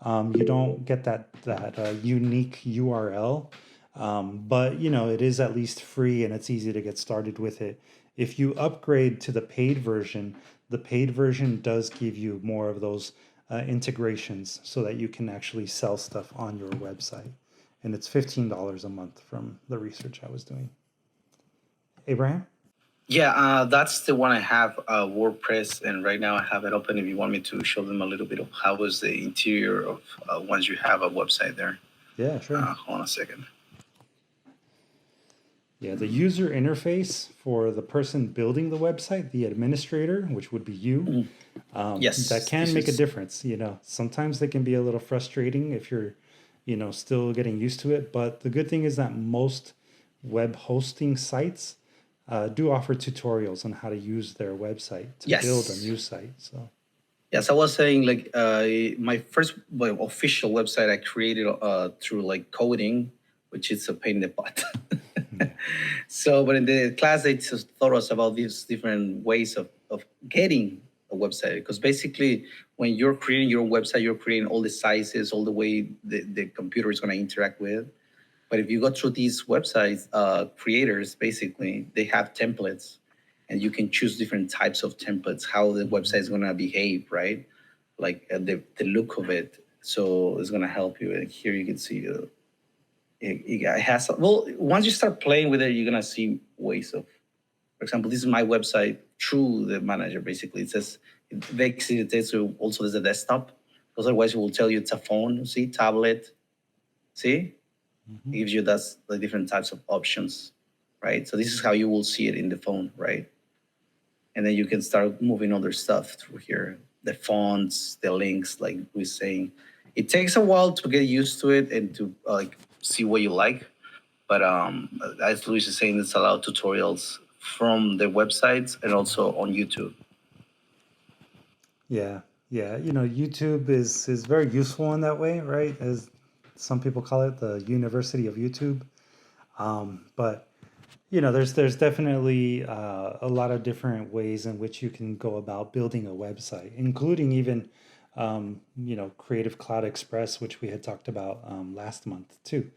You don't get that unique URL, but it is at least free, and it's easy to get started with it. If you upgrade to the paid version does give you more of those integrations so that you can actually sell stuff on your website. And it's $15 a month from the research I was doing. Abraham? Yeah, that's the one I have, WordPress, and right now I have it open if you want me to show them a little bit of how was the interior of once you have a website there. Yeah, sure. Hold on a second. Yeah, the user interface for the person building the website, the administrator, which would be you, yes, that can make a difference. Sometimes they can be a little frustrating if you're, still getting used to it. But the good thing is that most web hosting sites do offer tutorials on how to use their website to build a new site. So, yes, I was saying my first official website I created through coding, which is a pain in the butt. So, but in the class, they just taught us about these different ways of getting a website. Because basically, when you're creating your website, you're creating all the sizes, all the way the computer is going to interact with. But if you go through these websites, creators, basically, they have templates. And you can choose different types of templates, how the website is going to behave, right? Like the look of it. So it's gonna help you. And here you can see it has, well, once you start playing with it, you're gonna see ways of, for example, this is my website through the manager. Basically, it says it makes it also as a desktop. Because otherwise, it will tell you it's a phone. See, tablet. See, it gives you the different types of options, right? So this is how you will see it in the phone, right? And then you can start moving other stuff through here. The fonts, the links, like we're saying. It takes a while to get used to it and to see what you like. But as Luis is saying, it's a lot of tutorials from the websites and also on YouTube. Yeah, yeah. YouTube is very useful in that way, right? As some people call it, the University of YouTube. But there's definitely a lot of different ways in which you can go about building a website, including even Creative Cloud Express, which we had talked about last month too.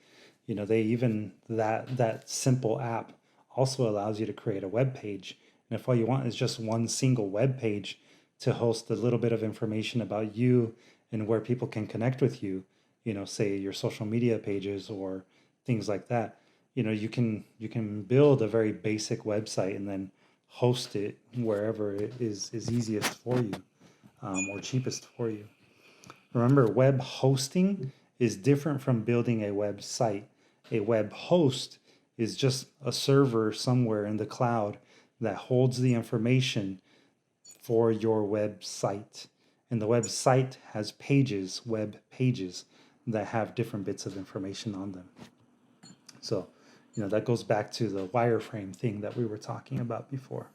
They even that simple app also allows you to create a web page, and if all you want is just one single web page to host a little bit of information about you and where people can connect with you, say your social media pages or things like that. You can build a very basic website and then host it wherever it is easiest for you, or cheapest for you. Remember, web hosting is different from building a website. A web host is just a server somewhere in the cloud that holds the information for your website. And the website has pages, web pages, that have different bits of information on them. So, that goes back to the wireframe thing that we were talking about before.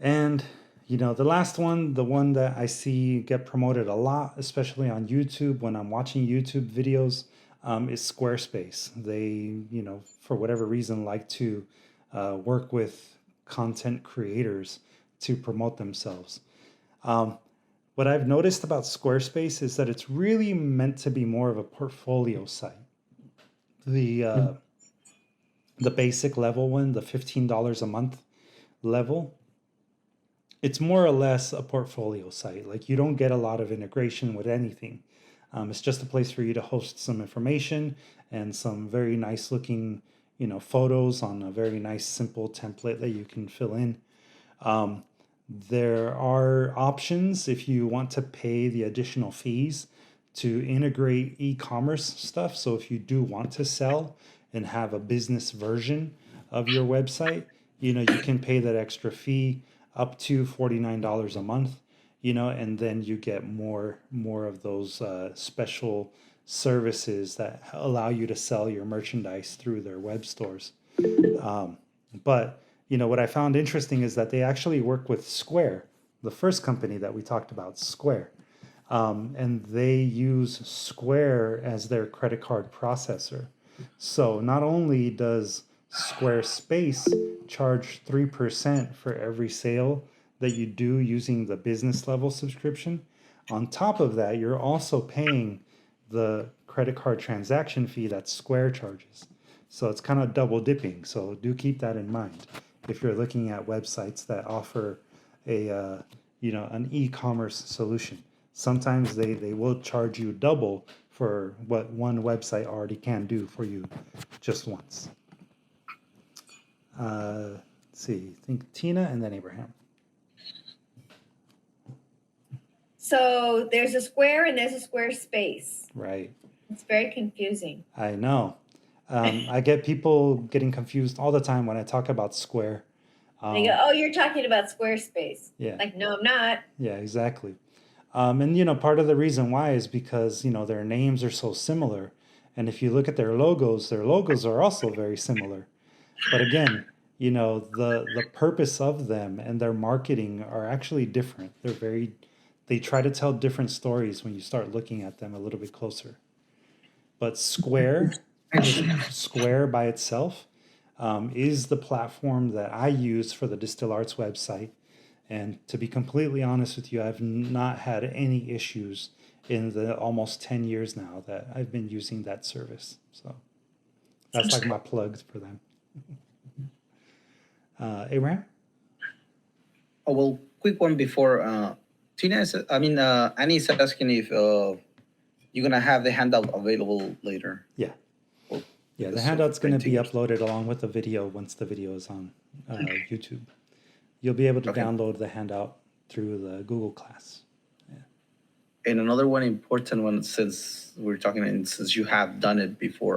And, the last one, the one that I see get promoted a lot, especially on YouTube when I'm watching YouTube videos, is Squarespace. They, for whatever reason, like to work with content creators to promote themselves. What I've noticed about Squarespace is that it's really meant to be more of a portfolio site. The basic level one, the $15 a month level, it's more or less a portfolio site. Like, you don't get a lot of integration with anything. It's just a place for you to host some information and some very nice looking, photos on a very nice simple template that you can fill in. There are options if you want to pay the additional fees to integrate e-commerce stuff. So if you do want to sell and have a business version of your website, you can pay that extra fee up to $49 a month, and then you get more of those special services that allow you to sell your merchandise through their web stores. But what I found interesting is that they actually work with Square, the first company that we talked about, Square. And they use Square as their credit card processor. So not only does Squarespace charge 3% for every sale that you do using the business level subscription, on top of that, you're also paying the credit card transaction fee that Square charges. So it's kind of double dipping. So do keep that in mind if you're looking at websites that offer an e-commerce solution. Sometimes they will charge you double for what one website already can do for you just once. Let's see, I think Tina and then Abraham. So there's a Square and there's a Squarespace. Right. It's very confusing. I know. I get people getting confused all the time when I talk about Square. They go, oh, you're talking about Squarespace. Yeah. Like, no, I'm not. Yeah, exactly. And, part of the reason why is because, their names are so similar. And if you look at their logos are also very similar. But again, the purpose of them and their marketing are actually different. They try to tell different stories when you start looking at them a little bit closer. But Square by itself is the platform that I use for the Distil Arts website. And to be completely honest with you, I've not had any issues in the almost 10 years now that I've been using that service. So that's like my plug for them. Abraham? Oh, well, quick one before Tina is, I mean, Annie is asking if you're gonna have the handout available later. Yeah. Or Yeah, the because of handout's going to be printing or something. uploaded along with the video once the video is on YouTube. You'll be able to Okay. download the handout through the Google Class. And another one important one, since we're talking and since you have done it before,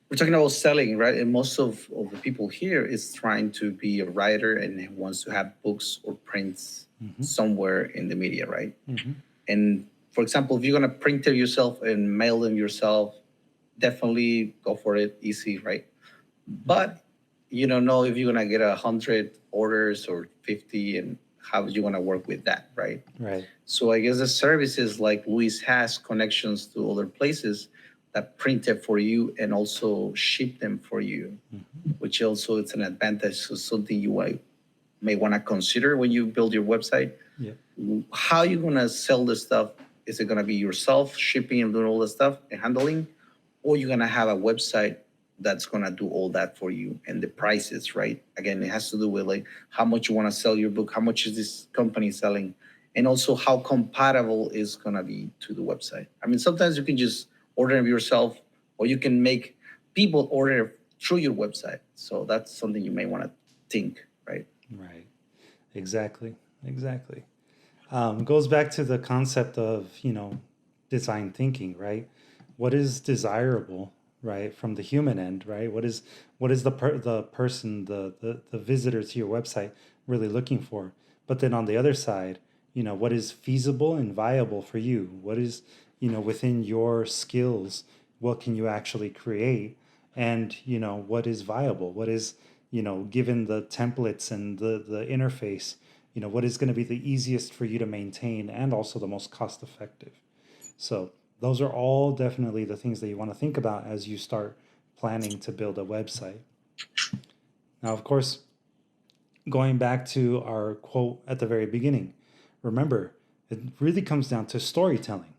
we're talking about selling, right? And most of the people here is trying to be a writer and wants to have books or prints somewhere in the media, right? And for example, if you're gonna print it yourself and mail them yourself, definitely go for it, easy, right? But you don't know if you're gonna get 100 orders or 50, and how you gonna work with that, right? Right. So I guess the services like Luis has connections to other places that print it for you and also ship them for you, which also it's an advantage. So something you may want to consider when you build your website. Yeah. How you gonna sell this stuff? Is it gonna be yourself shipping and doing all the stuff and handling, or you're gonna have a website that's gonna do all that for you and the prices, right? Again, it has to do with like how much you want to sell your book, how much is this company selling, and also how compatible is gonna be to the website. I mean, sometimes you can just order them yourself, or you can make people order through your website. So that's something you may want to think, right? Right. Exactly. Goes back to the concept of, design thinking, right? What is desirable, right, from the human end, right? What is the person, the visitor to your website really looking for? But then on the other side, what is feasible and viable for you? What is, within your skills, what can you actually create? And, what is viable? What is, given the templates and the interface, what is going to be the easiest for you to maintain and also the most cost effective? So those are all definitely the things that you want to think about as you start planning to build a website. Now, of course, going back to our quote at the very beginning, remember, it really comes down to storytelling,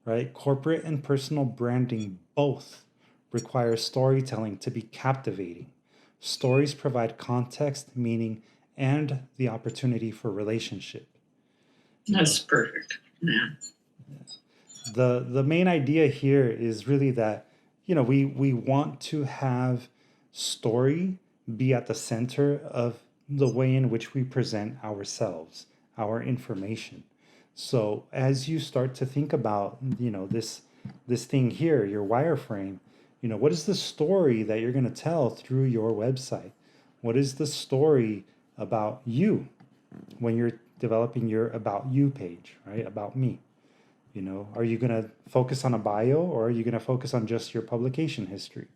right? Corporate and personal branding both require storytelling to be captivating. Stories provide context, meaning, and the opportunity for relationship. That's perfect. Yeah. The main idea here is really that, we want to have story be at the center of the way in which we present ourselves, our information. So as you start to think about, this thing here, your wireframe, what is the story that you're going to tell through your website? What is the story about you when you're developing your About You page, right? About me. Are you going to focus on a bio, or are you going to focus on just your publication history?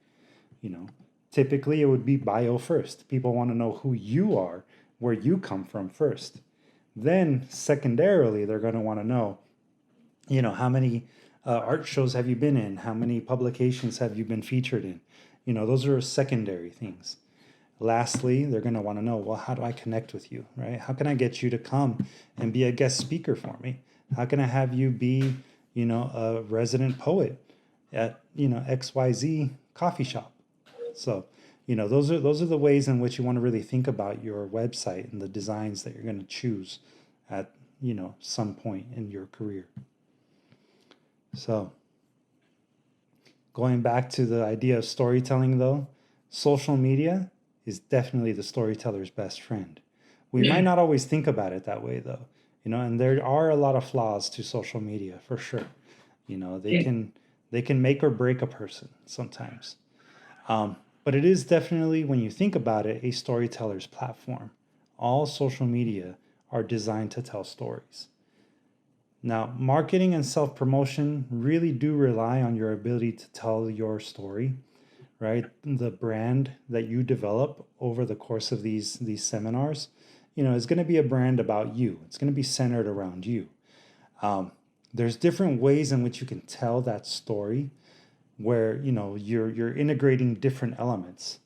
Typically it would be bio first. People want to know who you are, where you come from first. Then secondarily, they're going to want to know, how many art shows have you been in? How many publications have you been featured in? Those are secondary things. Lastly, they're going to want to know, well, how do I connect with you, right? How can I get you to come and be a guest speaker for me? How can I have you be, a resident poet at, XYZ coffee shop? So, those are the ways in which you want to really think about your website and the designs that you're going to choose at, some point in your career. So, going back to the idea of storytelling though, social media is definitely the storyteller's best friend. We might not always think about it that way though, and there are a lot of flaws to social media for sure. They can make or break a person sometimes. But it is definitely, when you think about it, a storyteller's platform. All social media are designed to tell stories. Now, marketing and self-promotion really do rely on your ability to tell your story, right? The brand that you develop over the course of these seminars, is going to be a brand about you. It's going to be centered around you. There's different ways in which you can tell that story, where you're integrating different elements.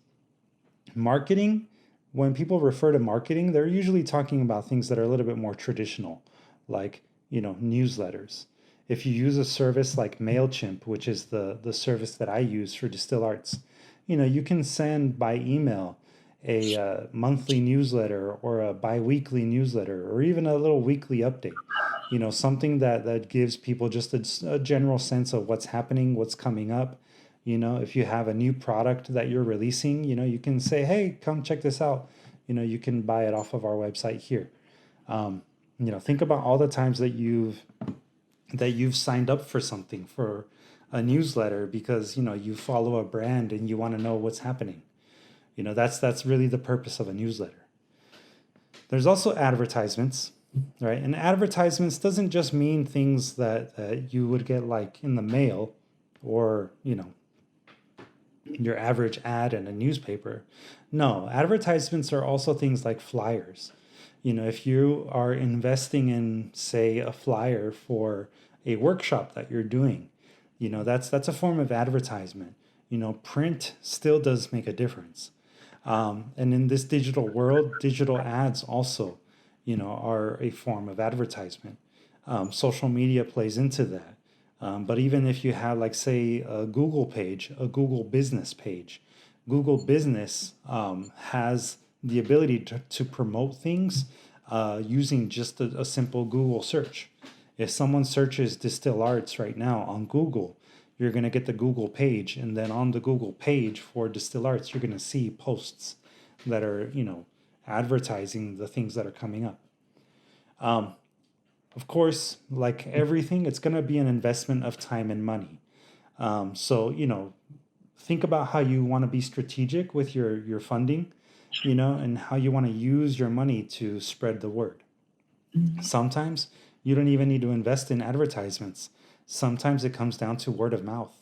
Marketing, when people refer to marketing, they're usually talking about things that are a little bit more traditional, like newsletters. If you use a service like MailChimp, which is the service that I use for Distil Arts, you can send by email a monthly newsletter or a bi-weekly newsletter or even a little weekly update. Something that gives people just a general sense of what's happening, what's coming up. If you have a new product that you're releasing, you can say, hey, come check this out. You can buy it off of our website here. Think about all the times that you've signed up for something, for a newsletter, because you follow a brand and you want to know what's happening. That's really the purpose of a newsletter. There's also advertisements, right? And advertisements doesn't just mean things that you would get like in the mail or your average ad in a newspaper. No, advertisements are also things like flyers. If you are investing in, say, a flyer for a workshop that you're doing, that's a form of advertisement. Print still does make a difference. And in this digital world, digital ads also, are a form of advertisement. Social media plays into that. But even if you have, like, say, a Google page, a Google business page, Google Business has the ability to promote things using just a simple Google search. If someone searches Distil Arts right now on Google, you're going to get the Google page. And then on the Google page for Distil Arts, you're going to see posts that are, advertising the things that are coming up. Of course, like everything, it's going to be an investment of time and money. So, think about how you want to be strategic with your funding, and how you want to use your money to spread the word. Sometimes you don't even need to invest in advertisements. Sometimes it comes down to word of mouth.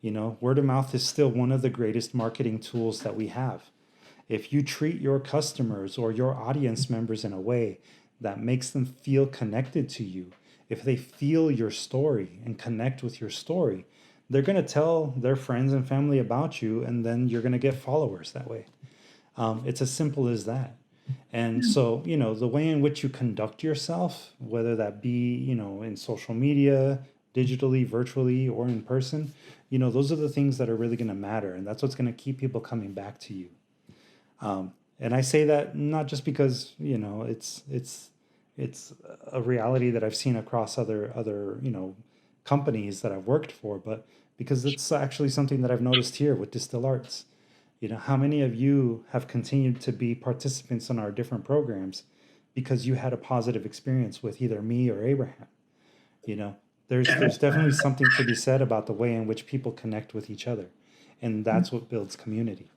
Word of mouth is still one of the greatest marketing tools that we have. If you treat your customers or your audience members in a way that makes them feel connected to you, if they feel your story and connect with your story, they're going to tell their friends and family about you, and then you're going to get followers that way. It's as simple as that. And so, the way in which you conduct yourself, whether that be, in social media, digitally, virtually, or in person, those are the things that are really going to matter. And that's what's going to keep people coming back to you. And I say that not just because, it's a reality that I've seen across other companies that I've worked for, but because it's actually something that I've noticed here with Distil Arts. How many of you have continued to be participants in our different programs because you had a positive experience with either me or Abraham? There's definitely something to be said about the way in which people connect with each other, and that's what builds community.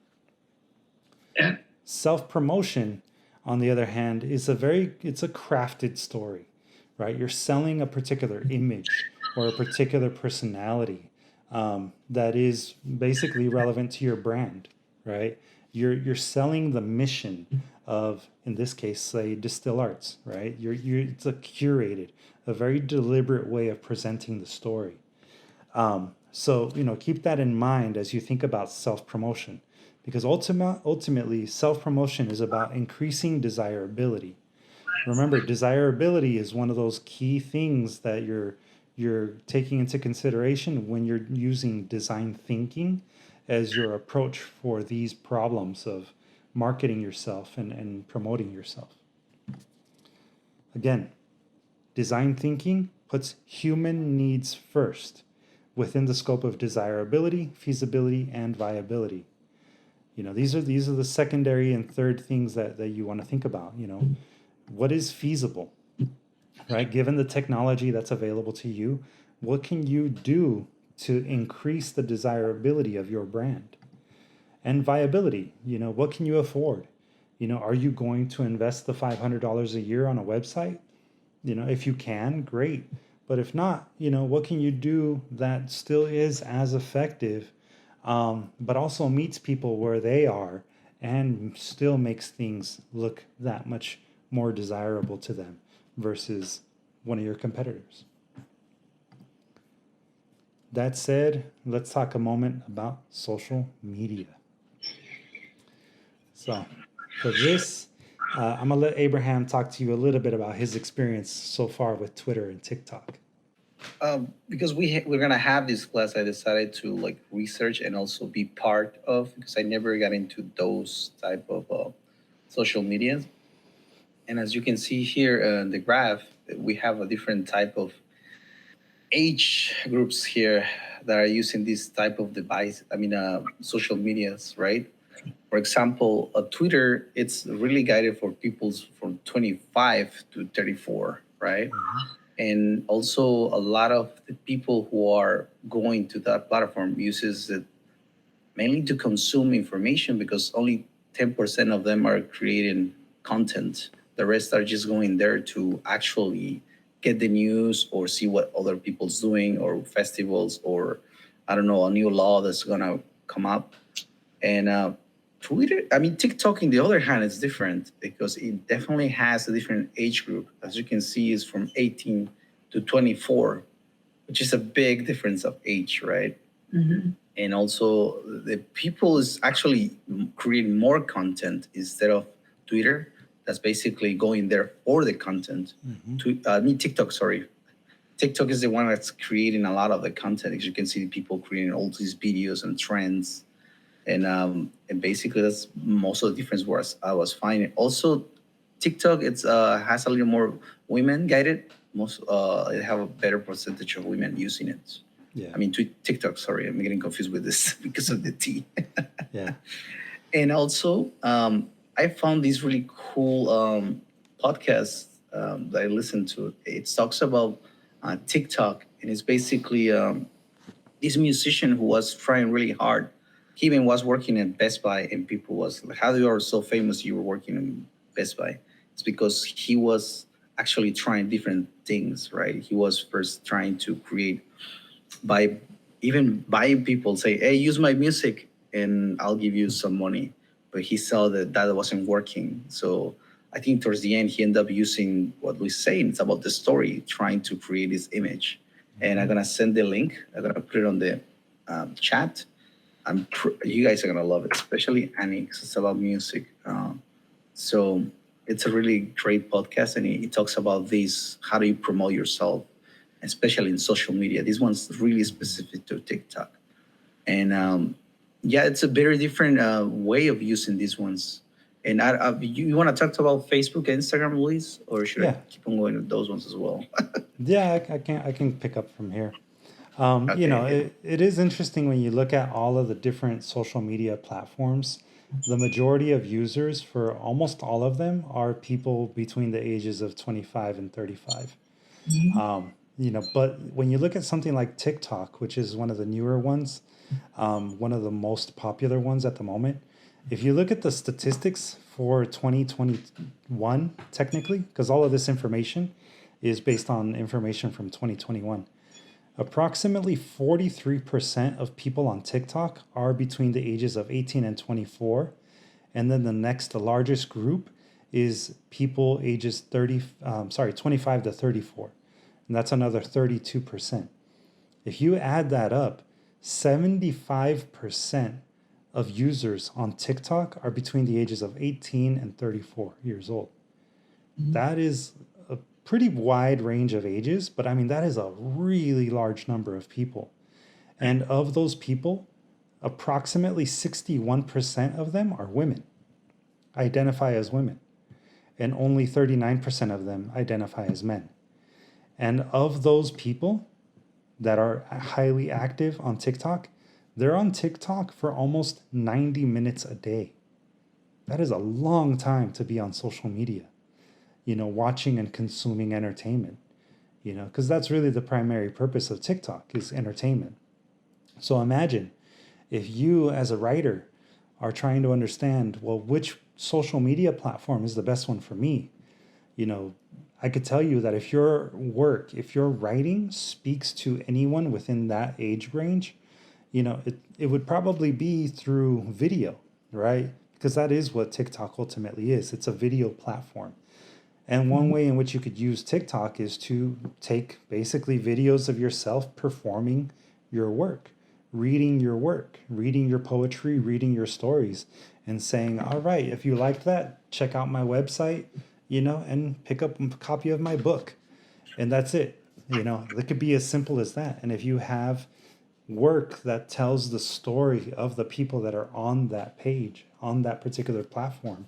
Yeah. Self-promotion, on the other hand, it's a crafted story, right? You're selling a particular image or a particular personality that is basically relevant to your brand, right? You're selling the mission of, in this case, say, Distil Arts, right? It's a curated, a very deliberate way of presenting the story. So keep that in mind as you think about self-promotion, because ultimately self-promotion is about increasing desirability. Remember, desirability is one of those key things that you're taking into consideration when you're using design thinking as your approach for these problems of marketing yourself and promoting yourself. Again, design thinking puts human needs first within the scope of desirability, feasibility, and viability. These are the secondary and third things that you want to think about. What is feasible, right? Given the technology that's available to you, what can you do to increase the desirability of your brand? And viability, what can you afford? Are you going to invest the $500 a year on a website? If you can, great. But if not, what can you do that still is as effective, but also meets people where they are and still makes things look that much more desirable to them versus one of your competitors? That said, let's talk a moment about social media. So for this, I'm going to let Abraham talk to you a little bit about his experience so far with Twitter and TikTok. Because we're gonna have this class, I decided to like research and also be part of, because I never got into those type of social medias. And as you can see here in the graph, we have a different type of age groups here that are using this type of device. I mean, social medias, right? For example, Twitter, it's really guided for people from 25 to 34, right? And also a lot of the people who are going to that platform uses it mainly to consume information, because only 10% of them are creating content. The rest are just going there to actually get the news or see what other people's doing, or festivals, or I don't know, a new law that's gonna come up. And Twitter, I mean, TikTok, in the other hand, is different because it definitely has a different age group. As you can see, is from 18 to 24, which is a big difference of age, right? And also, the people is actually creating more content instead of Twitter. That's basically going there for the content. I mean, TikTok, sorry. TikTok is the one that's creating a lot of the content. As you can see, people creating all these videos and trends. And basically, that's most of the difference was I was finding. Also, TikTok, it's has a little more women guided. Most it have a better percentage of women using it. Yeah. I mean, TikTok. Sorry, I'm getting confused with this because of the T. Yeah. And also, I found this really cool podcast that I listened to. It talks about TikTok, and it's basically this musician who was trying really hard. He even was working at Best Buy, and people was like, "How you are so famous? You were working in Best Buy." It's because he was actually trying different things, right? He was first trying to create by even buying people, say, "Hey, use my music and I'll give you some money." But he saw that that wasn't working. So I think towards the end, he ended up using what we're saying. It's about the story, trying to create this image. And I'm going to send the link. I'm going to put it on the chat. You guys are going to love it, especially Annie, because it's about music. So it's a really great podcast. And it talks about this, how do you promote yourself, especially in social media. This one's really specific to TikTok. And yeah, it's a very different way of using these ones. And you want to talk about Facebook and Instagram, Luis, or should I keep on going with those ones as well? Yeah, I can pick up from here. Okay, You know, yeah. it is interesting when you look at all of the different social media platforms. The majority of users for almost all of them are people between the ages of 25 and 35. You know, but when you look at something like TikTok, which is one of the newer ones, one of the most popular ones at the moment, if you look at the statistics for 2021, technically, because all of this information is based on information from 2021, approximately 43% of people on TikTok are between the ages of 18 and 24. And then the largest group is people ages 25 to 34. And that's another 32%. If you add that up, 75% of users on TikTok are between the ages of 18 and 34 years old. That is a pretty wide range of ages, but I mean, that is a really large number of people. And of those people, approximately 61% of them are women, identify as women, and only 39% of them identify as men. And of those people that are highly active on TikTok, they're on TikTok for almost 90 minutes a day. That is a long time to be on social media, you know, watching and consuming entertainment, you know, because that's really the primary purpose of TikTok is entertainment. So imagine if you as a writer are trying to understand, well, which social media platform is the best one for me? You know, I could tell you that if your writing speaks to anyone within that age range, you know, it would probably be through video, right? Because that is what TikTok ultimately is. It's a video platform. And one way in which you could use TikTok is to take basically videos of yourself performing your work, reading your poetry, reading your stories, and saying, all right, if you like that, check out my website, you know, and pick up a copy of my book. And that's it. It could be as simple as that. And if you have work that tells the story of the people that are on that page, on that particular platform,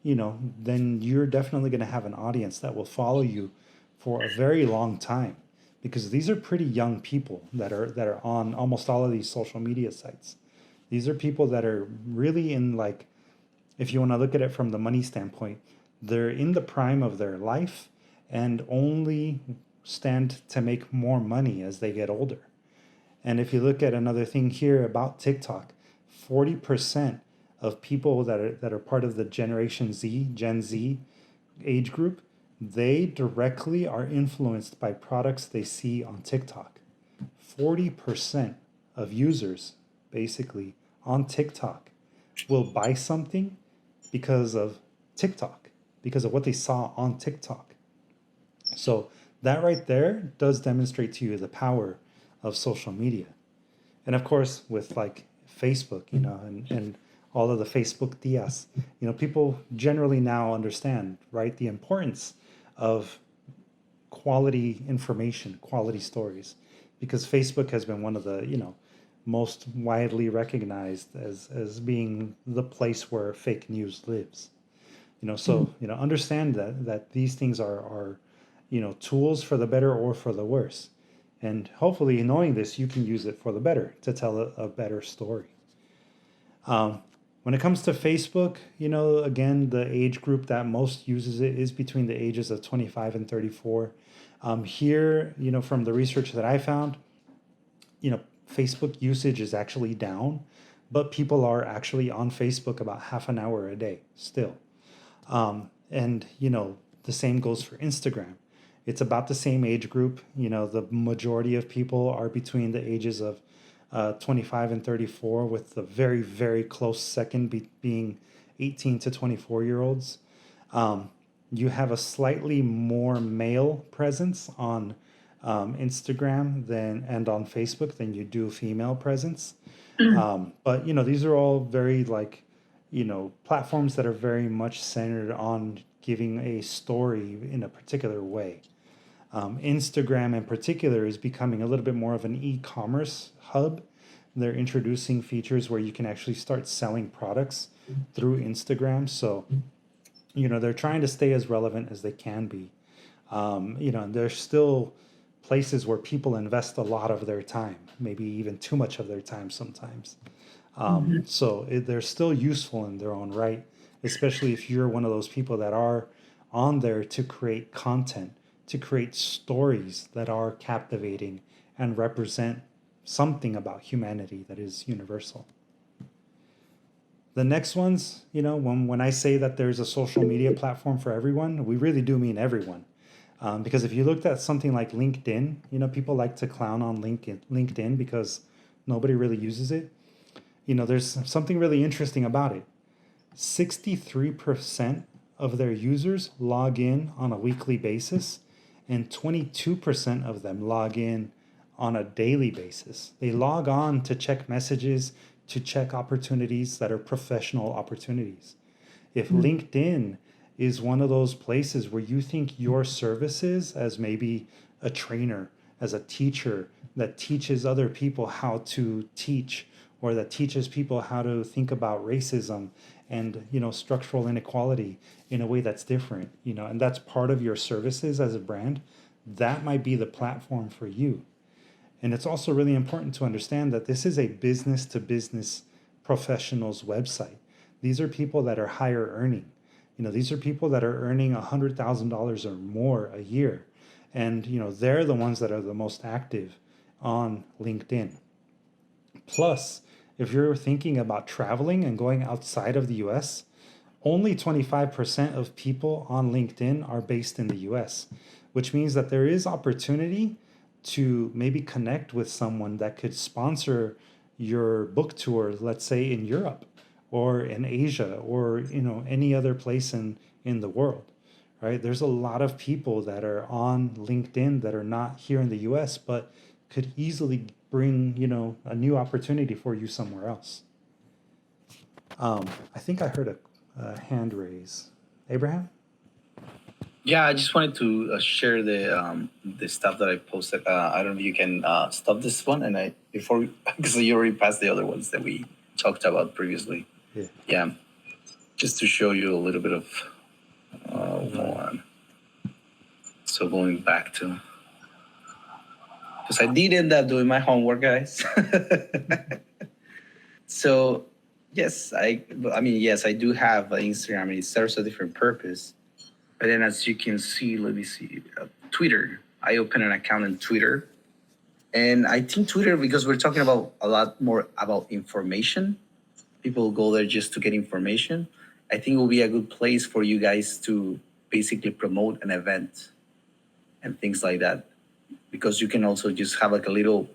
then you're definitely going to have an audience that will follow you for a very long time, because these are pretty young people that are on almost all of these social media sites. These are people that are really in, like, if you want to look at it from the money standpoint, they're in the prime of their life and only stand to make more money as they get older. And if you look at another thing here about TikTok, 40% of people that are part of the Generation Z, Gen Z age group, they directly are influenced by products they see on TikTok. 40% of users, basically, on TikTok will buy something because of TikTok, because of what they saw on TikTok. So that right there does demonstrate to you the power of social media. And of course, with like Facebook, and all of the Facebook dias, people generally now understand, right, the importance of quality information, quality stories, because Facebook has been one of the, most widely recognized as being the place where fake news lives. So, understand that these things are tools for the better or for the worse. And hopefully, knowing this, you can use it for the better to tell a better story. When it comes to Facebook, again, the age group that most uses it is between the ages of 25 and 34. Here, from the research that I found, Facebook usage is actually down, but people are actually on Facebook about half an hour a day still. And the same goes for Instagram. It's about the same age group. The majority of people are between the ages of 25 and 34, with the very, very close second being 18 to 24-year-olds. You have a slightly more male presence on Instagram and on Facebook than you do female presence. But these are all very platforms that are very much centered on giving a story in a particular way. Instagram in particular is becoming a little bit more of an e-commerce hub. They're introducing features where you can actually start selling products through Instagram. So, they're trying to stay as relevant as they can be. And there's still places where people invest a lot of their time, maybe even too much of their time sometimes. So they're still useful in their own right, especially if you're one of those people that are on there to create content, to create stories that are captivating and represent something about humanity that is universal. The next ones, when I say that there's a social media platform for everyone, we really do mean everyone. Because if you looked at something like LinkedIn, people like to clown on LinkedIn because nobody really uses it. There's something really interesting about it. 63% of their users log in on a weekly basis, and 22% of them log in on a daily basis. They log on to check messages, to check opportunities that are professional opportunities. If LinkedIn is one of those places where you think your services as maybe a trainer, as a teacher that teaches other people how to teach, or that teaches people how to think about racism and structural inequality in a way that's different, and that's part of your services as a brand, that might be the platform for you. And it's also really important to understand that this is a business to business professionals website. These are people that are higher earning. These are people that are earning $100,000 or more a year. And, they're the ones that are the most active on LinkedIn. Plus, if you're thinking about traveling and going outside of the US, only 25% of people on LinkedIn are based in the US, which means that there is opportunity to maybe connect with someone that could sponsor your book tour, let's say in Europe or in Asia or any other place in the world, right? There's a lot of people that are on LinkedIn that are not here in the US, but could easily bring a new opportunity for you somewhere else. I think I heard a hand raise. Abraham? Yeah, I just wanted to share the stuff that I posted. I don't know if you can stop this one, and I before because you already passed the other ones that we talked about previously. Yeah. Yeah, just to show you a little bit of more. So going back to, because I did end up doing my homework, guys. So yes, I mean yes, I do have an Instagram, and it serves a different purpose. But then, as you can see, let me see, Twitter. I opened an account on Twitter, and I think Twitter, because we're talking about a lot more about information, people go there just to get information. I think it will be a good place for you guys to basically promote an event and things like that, because you can also just have like a little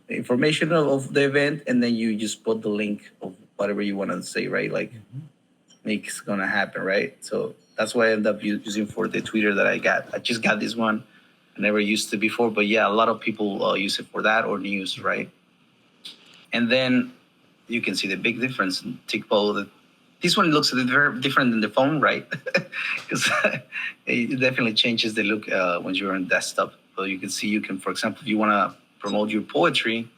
information of the event, and then you just put the link of whatever you want to say, right? Like it's gonna happen, right? So that's why I end up using for the Twitter that I got. I just got this one. I never used it before, but yeah, a lot of people use it for that or news, right? And then you can see the big difference in TikTok. This one looks a bit very different than the phone, right? Because it definitely changes the look when you're on desktop. So you can see, you can, for example, if you want to promote your poetry,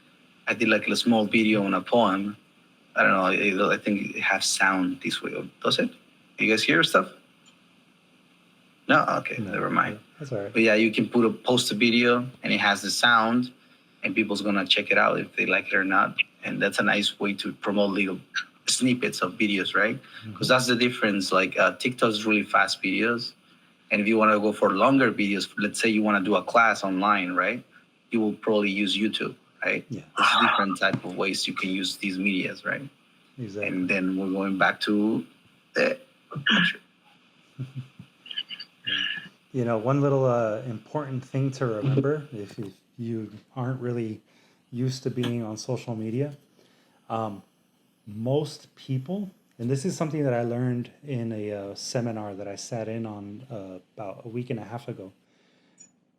I did like a small video on a poem. I don't know. I think it has sound this way. Does it? You guys hear stuff? No? Okay, No, never mind. That's all right. But yeah, you can post a video and it has the sound, and people's gonna check it out if they like it or not. And that's a nice way to promote little snippets of videos, right? Because that's the difference. Like TikTok's really fast videos, and if you want to go for longer videos, let's say you want to do a class online, right? You will probably use YouTube, right? Yeah. There's different type of ways you can use these medias, right? Exactly. And then we're going back to the picture. You know, one little important thing to remember if you aren't really used to being on social media, most people, and this is something that I learned in a seminar that I sat in on about a week and a half ago.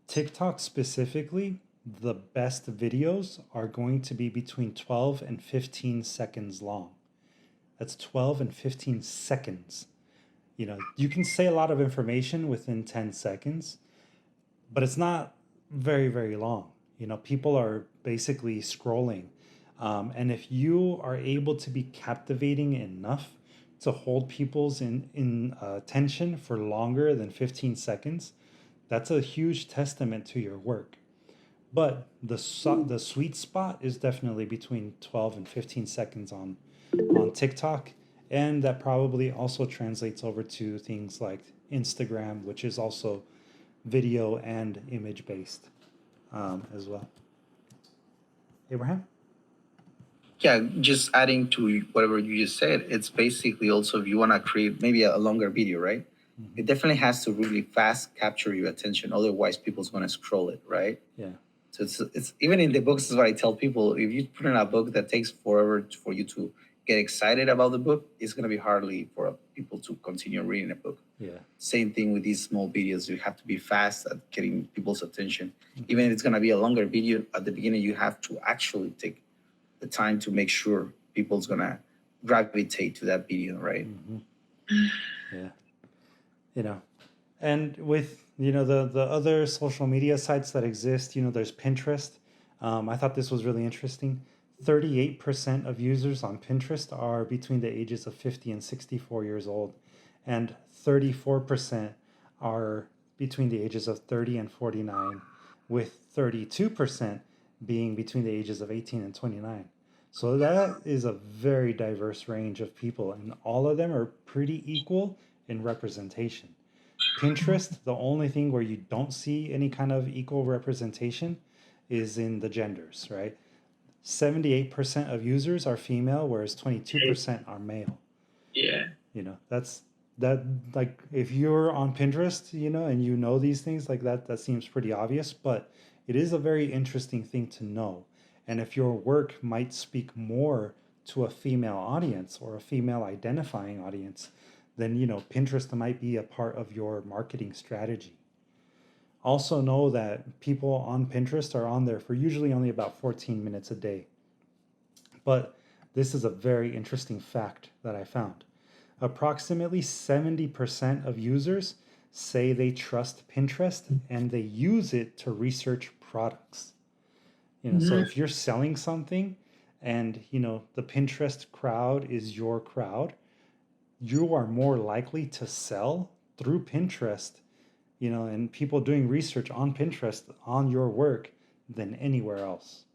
TikTok specifically, the best videos are going to be between 12 and 15 seconds long. That's 12 and 15 seconds. You know, you can say a lot of information within 10 seconds, but it's not very, very long. You know, people are basically scrolling. And if you are able to be captivating enough to hold people's attention for longer than 15 seconds, that's a huge testament to your work. But the sweet spot is definitely between 12 and 15 seconds on TikTok. And that probably also translates over to things like Instagram, which is also video and image based as well. Abraham? Yeah, just adding to whatever you just said, it's basically also if you want to create maybe a longer video, right? It definitely has to really fast capture your attention. Otherwise, people's going to scroll it, right? Yeah. So it's even in the books is what I tell people. If you put in a book that takes forever for you to get excited about the book, it's going to be hardly for people to continue reading a book. Yeah. Same thing with these small videos. You have to be fast at getting people's attention. Even if it's going to be a longer video at the beginning, you have to actually take the time to make sure people's going to gravitate to that video, right? Yeah. You know, and with, you know, the other social media sites that exist, you know, there's Pinterest. I thought this was really interesting. 38% of users on Pinterest are between the ages of 50 and 64 years old, and 34% are between the ages of 30 and 49, with 32% being between the ages of 18 and 29. So that is a very diverse range of people, and all of them are pretty equal in representation. Pinterest, the only thing where you don't see any kind of equal representation is in the genders, right? 78% of users are female, whereas 22% are male. Yeah. You know, that like if you're on Pinterest, you know, and you know these things like that seems pretty obvious, but it is a very interesting thing to know. And if your work might speak more to a female audience or a female identifying audience, then, you know, Pinterest might be a part of your marketing strategy. Also know that people on Pinterest are on there for usually only about 14 minutes a day. But this is a very interesting fact that I found. Approximately 70% of users say they trust Pinterest and they use it to research products. So if you're selling something and, the Pinterest crowd is your crowd, you are more likely to sell through Pinterest, and people doing research on Pinterest on your work than anywhere else.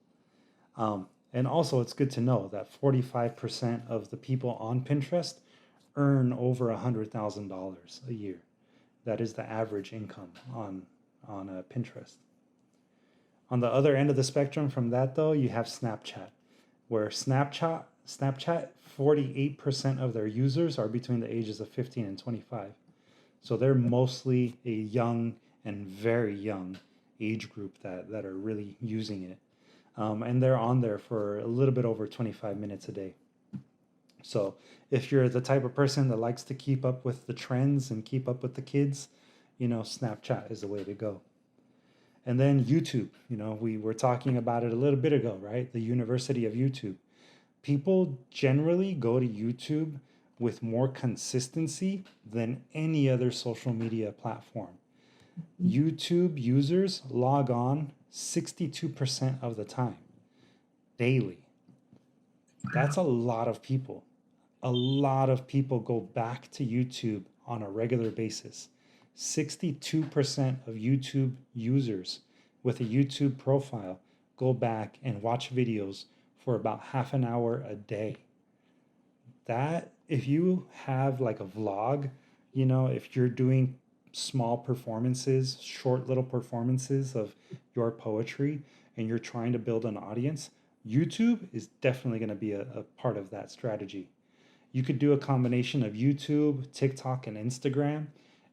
And also, it's good to know that 45% of the people on Pinterest earn over $100,000 a year. That is the average income on Pinterest. On the other end of the spectrum from that, though, you have Snapchat, where Snapchat, 48% of their users are between the ages of 15 and 25. So they're mostly a young and very young age group that are really using it. And they're on there for a little bit over 25 minutes a day. So if you're the type of person that likes to keep up with the trends and keep up with the kids, Snapchat is the way to go. And then YouTube, we were talking about it a little bit ago, right? The university of YouTube. People generally go to YouTube with more consistency than any other social media platform. YouTube users log on 62% of the time, daily. That's a lot of people. A lot of people go back to YouTube on a regular basis. 62% of YouTube users with a YouTube profile go back and watch videos for about half an hour a day. That, if you have like a vlog, if you're doing small performances, short little performances of your poetry, and you're trying to build an audience, YouTube is definitely going to be a part of that strategy. You could do a combination of YouTube, TikTok, and Instagram.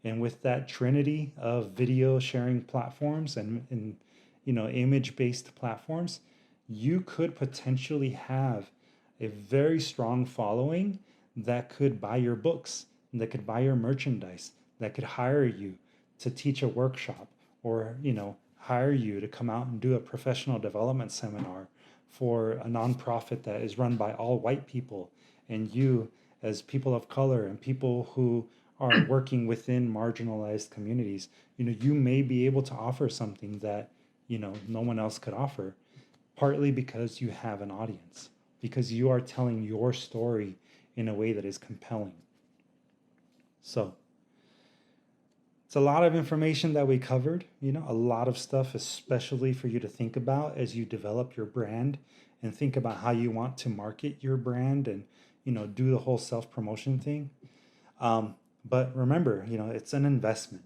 And with that trinity of video sharing platforms and image-based platforms, you could potentially have a very strong following that could buy your books, that could buy your merchandise, that could hire you to teach a workshop, or hire you to come out and do a professional development seminar for a nonprofit that is run by all white people, and you as people of color and people who are working within marginalized communities, you may be able to offer something that no one else could offer, partly because you have an audience, because you are telling your story in a way that is compelling. So it's a lot of information that we covered, a lot of stuff, especially for you to think about as you develop your brand and think about how you want to market your brand and, do the whole self-promotion thing. But remember, it's an investment,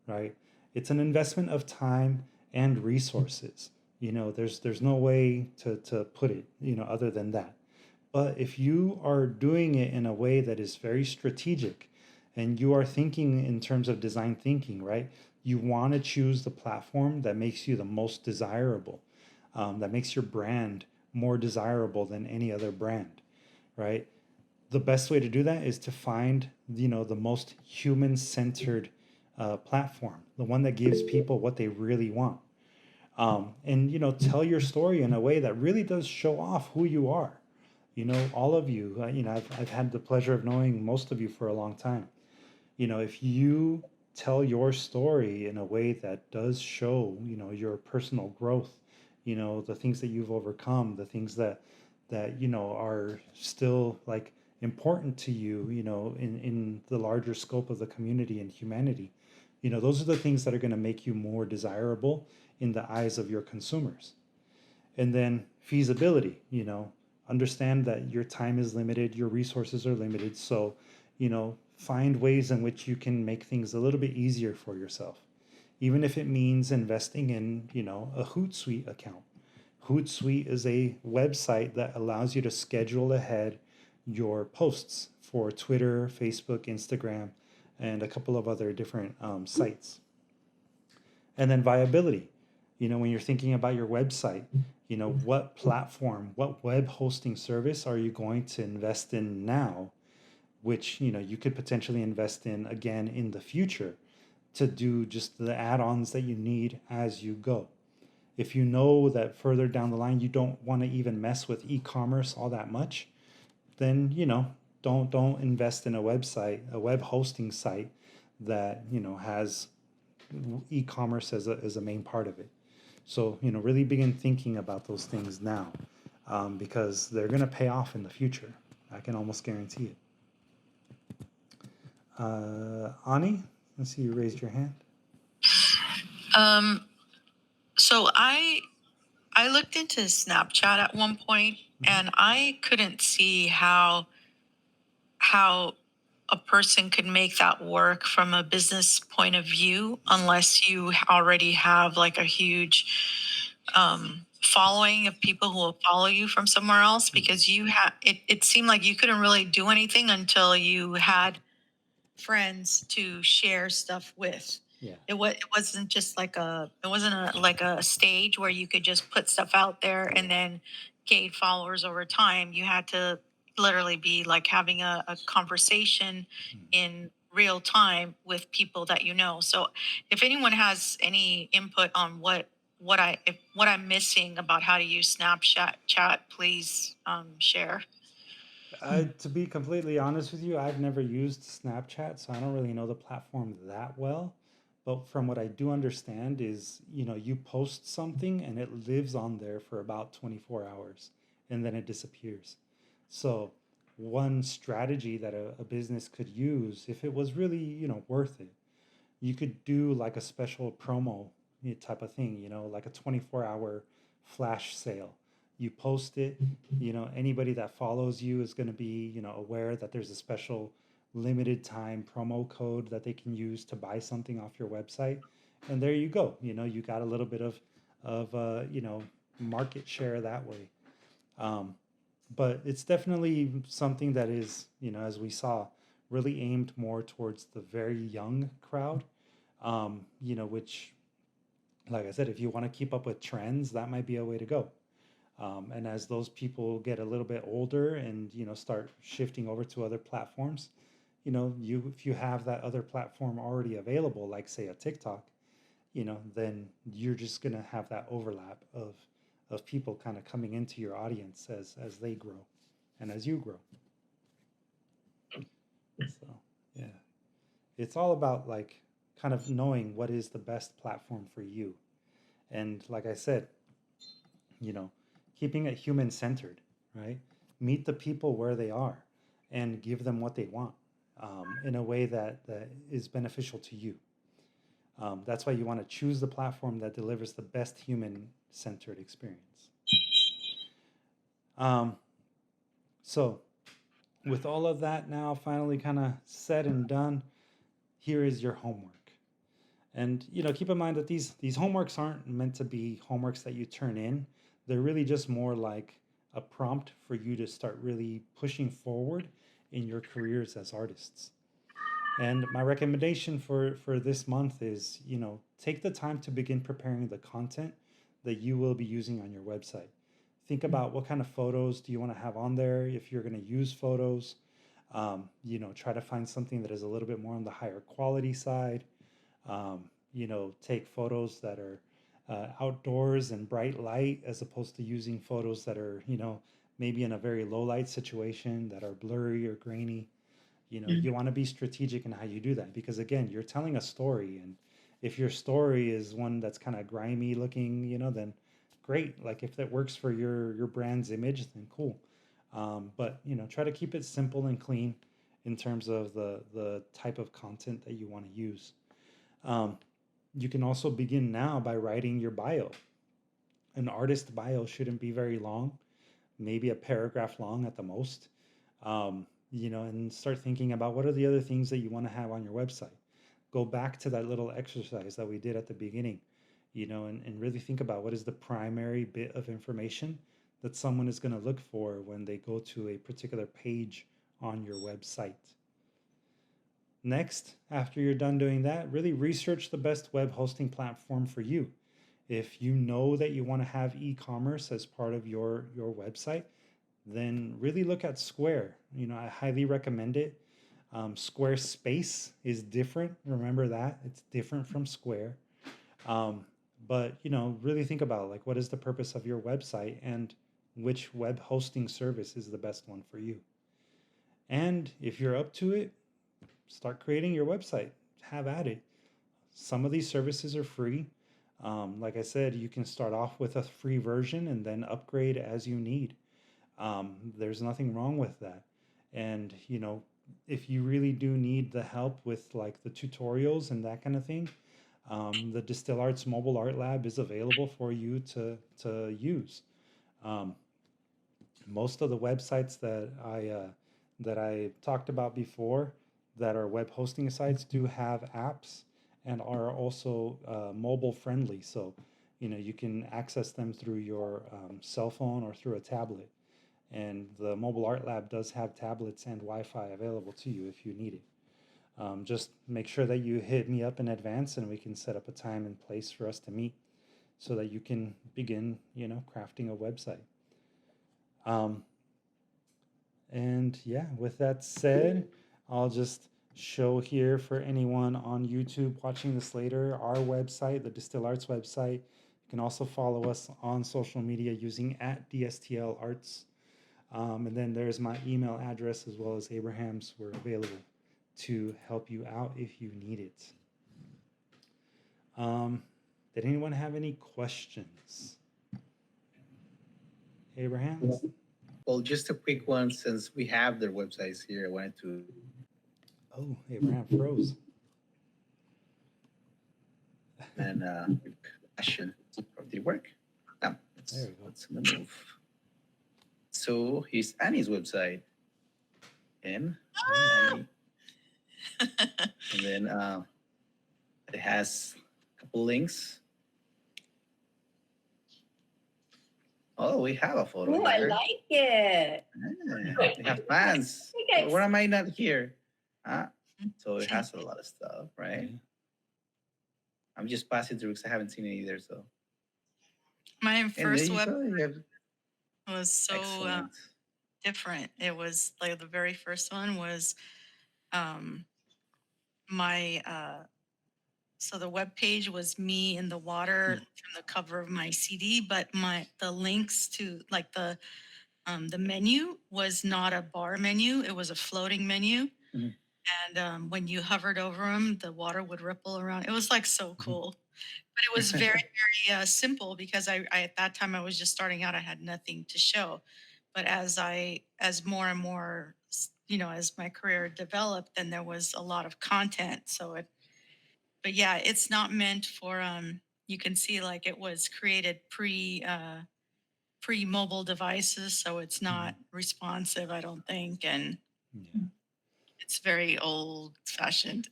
right? It's an investment of time and resources. There's no way to put it, other than that. But if you are doing it in a way that is very strategic, and you are thinking in terms of design thinking, right? You want to choose the platform that makes you the most desirable, that makes your brand more desirable than any other brand, right? The best way to do that is to find, the most human-centered platform, the one that gives people what they really want. And tell your story in a way that really does show off who you are. All of you, I've had the pleasure of knowing most of you for a long time. If you tell your story in a way that does show, your personal growth, the things that you've overcome, the things that are still like important to you, in the larger scope of the community and humanity, those are the things that are going to make you more desirable in the eyes of your consumers. And then feasibility, understand that your time is limited, your resources are limited. So, find ways in which you can make things a little bit easier for yourself, even if it means investing in, a Hootsuite account. Hootsuite is a website that allows you to schedule ahead your posts for Twitter, Facebook, Instagram, and a couple of other different sites. And then viability. When you're thinking about your website, what platform, what web hosting service are you going to invest in now, which, you could potentially invest in again in the future to do just the add-ons that you need as you go. If you know that further down the line you don't want to even mess with e-commerce all that much, then don't invest in a website, a web hosting site that, has e-commerce as a main part of it. So, really begin thinking about those things now, because they're going to pay off in the future. I can almost guarantee it. Ani, I see you raised your hand. So I looked into Snapchat at one point, and I couldn't see how a person could make that work from a business point of view unless you already have like a huge following of people who will follow you from somewhere else, because it seemed like you couldn't really do anything until you had friends to share stuff with. Yeah. It wasn't just like like a stage where you could just put stuff out there and then gain followers over time. You had to literally be like having a conversation in real time with people that you know. So if anyone has any input on what I'm missing about how to use Snapchat chat, please share. To be completely honest with you, I've never used Snapchat, so I don't really know the platform that well. But from what I do understand is, you post something and it lives on there for about 24 hours and then it disappears. So one strategy that a business could use, if it was really, worth it, you could do like a special promo type of thing, like a 24-hour flash sale. You post it, anybody that follows you is going to be, aware that there's a special limited time promo code that they can use to buy something off your website. And there you go. You got a little bit of market share that way. But it's definitely something that is, as we saw, really aimed more towards the very young crowd, which, like I said, if you want to keep up with trends, that might be a way to go. And as those people get a little bit older and, start shifting over to other platforms, if you have that other platform already available, like say a TikTok, then you're just going to have that overlap of people kind of coming into your audience as they grow and as you grow. So, yeah, it's all about like kind of knowing what is the best platform for you. And like I said, keeping it human centered, right? Meet the people where they are and give them what they want, in a way that is beneficial to you. That's why you want to choose the platform that delivers the best human centered experience. So with all of that now finally kind of said and done, here is your homework. And keep in mind that these homeworks aren't meant to be homeworks that you turn in. They're really just more like a prompt for you to start really pushing forward in your careers as artists. And my recommendation for this month is, take the time to begin preparing the content that you will be using on your website. Think about what kind of photos do you want to have on there if you're going to use photos. Try to find something that is a little bit more on the higher quality side. Take photos that are outdoors and bright light as opposed to using photos that are, maybe in a very low light situation that are blurry or grainy. You want to be strategic in how you do that, because again, you're telling a story, and if your story is one that's kind of grimy looking, then great. Like if that works for your brand's image, then cool. But try to keep it simple and clean in terms of the type of content that you want to use. You can also begin now by writing your bio. An artist bio shouldn't be very long, maybe a paragraph long at the most. And start thinking about what are the other things that you want to have on your website. Go back to that little exercise that we did at the beginning, and really think about what is the primary bit of information that someone is going to look for when they go to a particular page on your website. Next, after you're done doing that, really research the best web hosting platform for you. If you know that you want to have e-commerce as part of your website, then really look at Square. I highly recommend it. Squarespace is different. Remember that. It's different from Square. But, really think about like what is the purpose of your website and which web hosting service is the best one for you. And if you're up to it, start creating your website. have at it. Some of these services are free. Like I said, you can start off with a free version and then upgrade as you need. There's nothing wrong with that. And, if you really do need the help with like the tutorials and that kind of thing, the Distil Arts Mobile Art Lab is available for you to use. Um, Most of the websites that I talked about before that are web hosting sites do have apps and are also mobile friendly. So, you can access them through your cell phone or through a tablet. And the Mobile Art Lab does have tablets and Wi-Fi available to you if you need it. Just make sure that you hit me up in advance and we can set up a time and place for us to meet so that you can begin, crafting a website. And yeah, with that said, I'll just show here for anyone on YouTube watching this later, our website, the Distil Arts website. You can also follow us on social media using @DSTL Arts. And then there's my email address as well as Abraham's. We're available to help you out if you need it. Did anyone have any questions? Abraham? Well, just a quick one, since we have their websites here. I wanted to. Oh, Abraham froze. And question. Did it work? No. There we go. Let's move. So here's Annie's website. And then it has a couple links. Oh, we have a photo. Oh, I here. like it. We have fans. Okay. Where am I not here? So it has a lot of stuff, right? Yeah. I'm just passing through because I haven't seen it either. So My And first there you web go. You have- was so excellent. different. It was like the very first one was my so the web page was me in the water from the cover of my CD, but the links to like the menu was not a bar menu, it was a floating menu. Mhm. And when you hovered over them, the water would ripple around. It was like so cool. But it was very, very simple because I at that time I was just starting out. I had nothing to show. But as more and more, as my career developed, then there was a lot of content. But yeah, it's not meant for, you can see like it was created pre-mobile devices. So it's not responsive, I don't think. And Yeah. it's very old fashioned.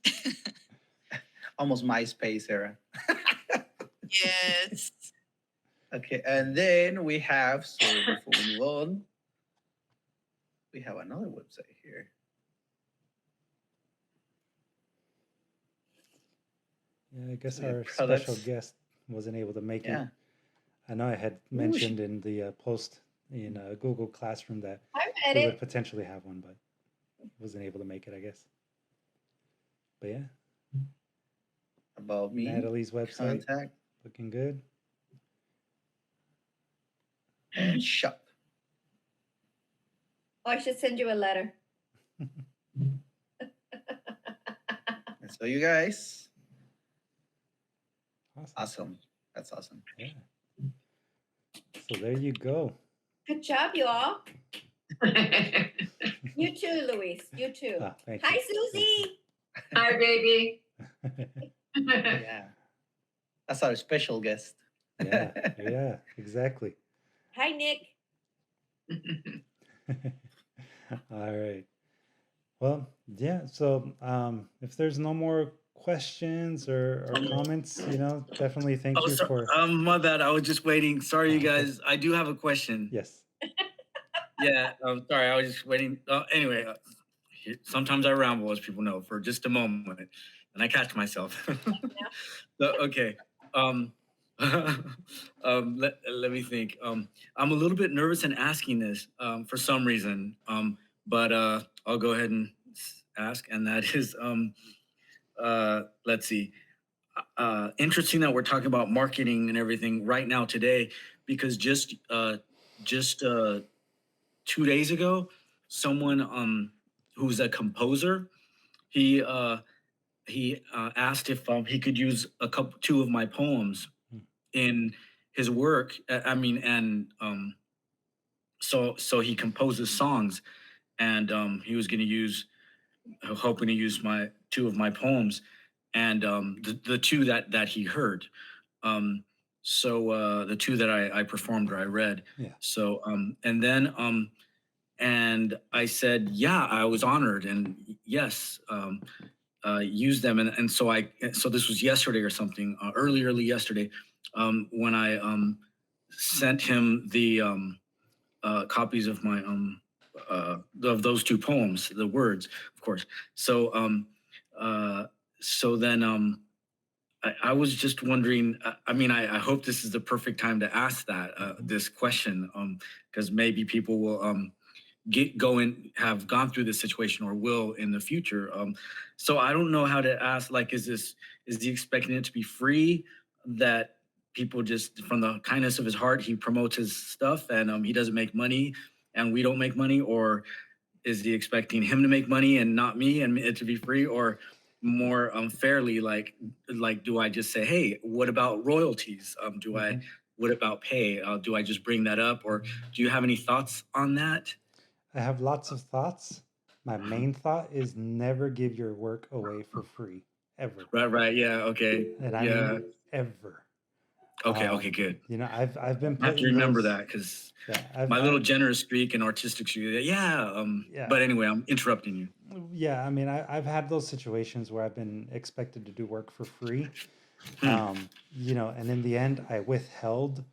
Almost MySpace era. Yes. Okay, and then we have, so before we move on, we have another website here. Yeah, I guess So, yeah, our products. special guest wasn't able to make Yeah. it. I know I had mentioned in the post in Google Classroom that I read we would it. potentially have one, but wasn't able to make it, I guess. But yeah, About me. Natalie's website Contact looking good. and shop. Oh, I should send you a letter. And so you guys, Awesome. awesome. That's awesome. Yeah. So there you go. Good job, you all. You too, Luis. You too. Thank Hi, you. Susie. Hi, baby. Yeah. That's our special guest. yeah, exactly. Hi, Nick. All right. Well, yeah. So if there's no more questions or comments, definitely thank you for. My bad. I was just waiting. Sorry, you Okay. guys. I do have a question. Yes. Yeah, I'm sorry. I was just waiting. Anyway, sometimes I ramble, as people know, for just a moment, and I catch myself. So, okay. Let me think. I'm a little bit nervous in asking this for some reason, but I'll go ahead and ask, and that is, let's see. Interesting that we're talking about marketing and everything right now today, because just 2 days ago, someone who's a composer, he he asked if he could use two of my poems in his work. I mean, and so he composes songs, and he was going to use, hoping to use my two of my poems, and the two that he heard. So the two that I performed or I read. Yeah. So and then and I said, yeah, I was honored, and yes, use them, and so this was yesterday or something, early yesterday, when I sent him the copies of my of those two poems, the words, of course. So so then I was just wondering. I mean, I hope this is the perfect time to ask that this question, because maybe people will have gone through this situation or will in the future. So I don't know how to ask. Like, is he expecting it to be free? That people just from the kindness of his heart he promotes his stuff and he doesn't make money and we don't make money, or is he expecting him to make money and not me and it to be free, or more fairly, like do I just say, hey, what about royalties? What about pay? Do I just bring that up, or do you have any thoughts on that? I have lots of thoughts. My main thought is never give your work away for free, ever. Right, yeah, okay, And I yeah, mean ever. okay, good. You know, I've been I have to putting remember those, that, because yeah, my little generous streak and artistic streak. Yeah, yeah. But anyway, I'm interrupting you. Yeah, I mean, I've had those situations where I've been expected to do work for free. You know, and in the end, I withheld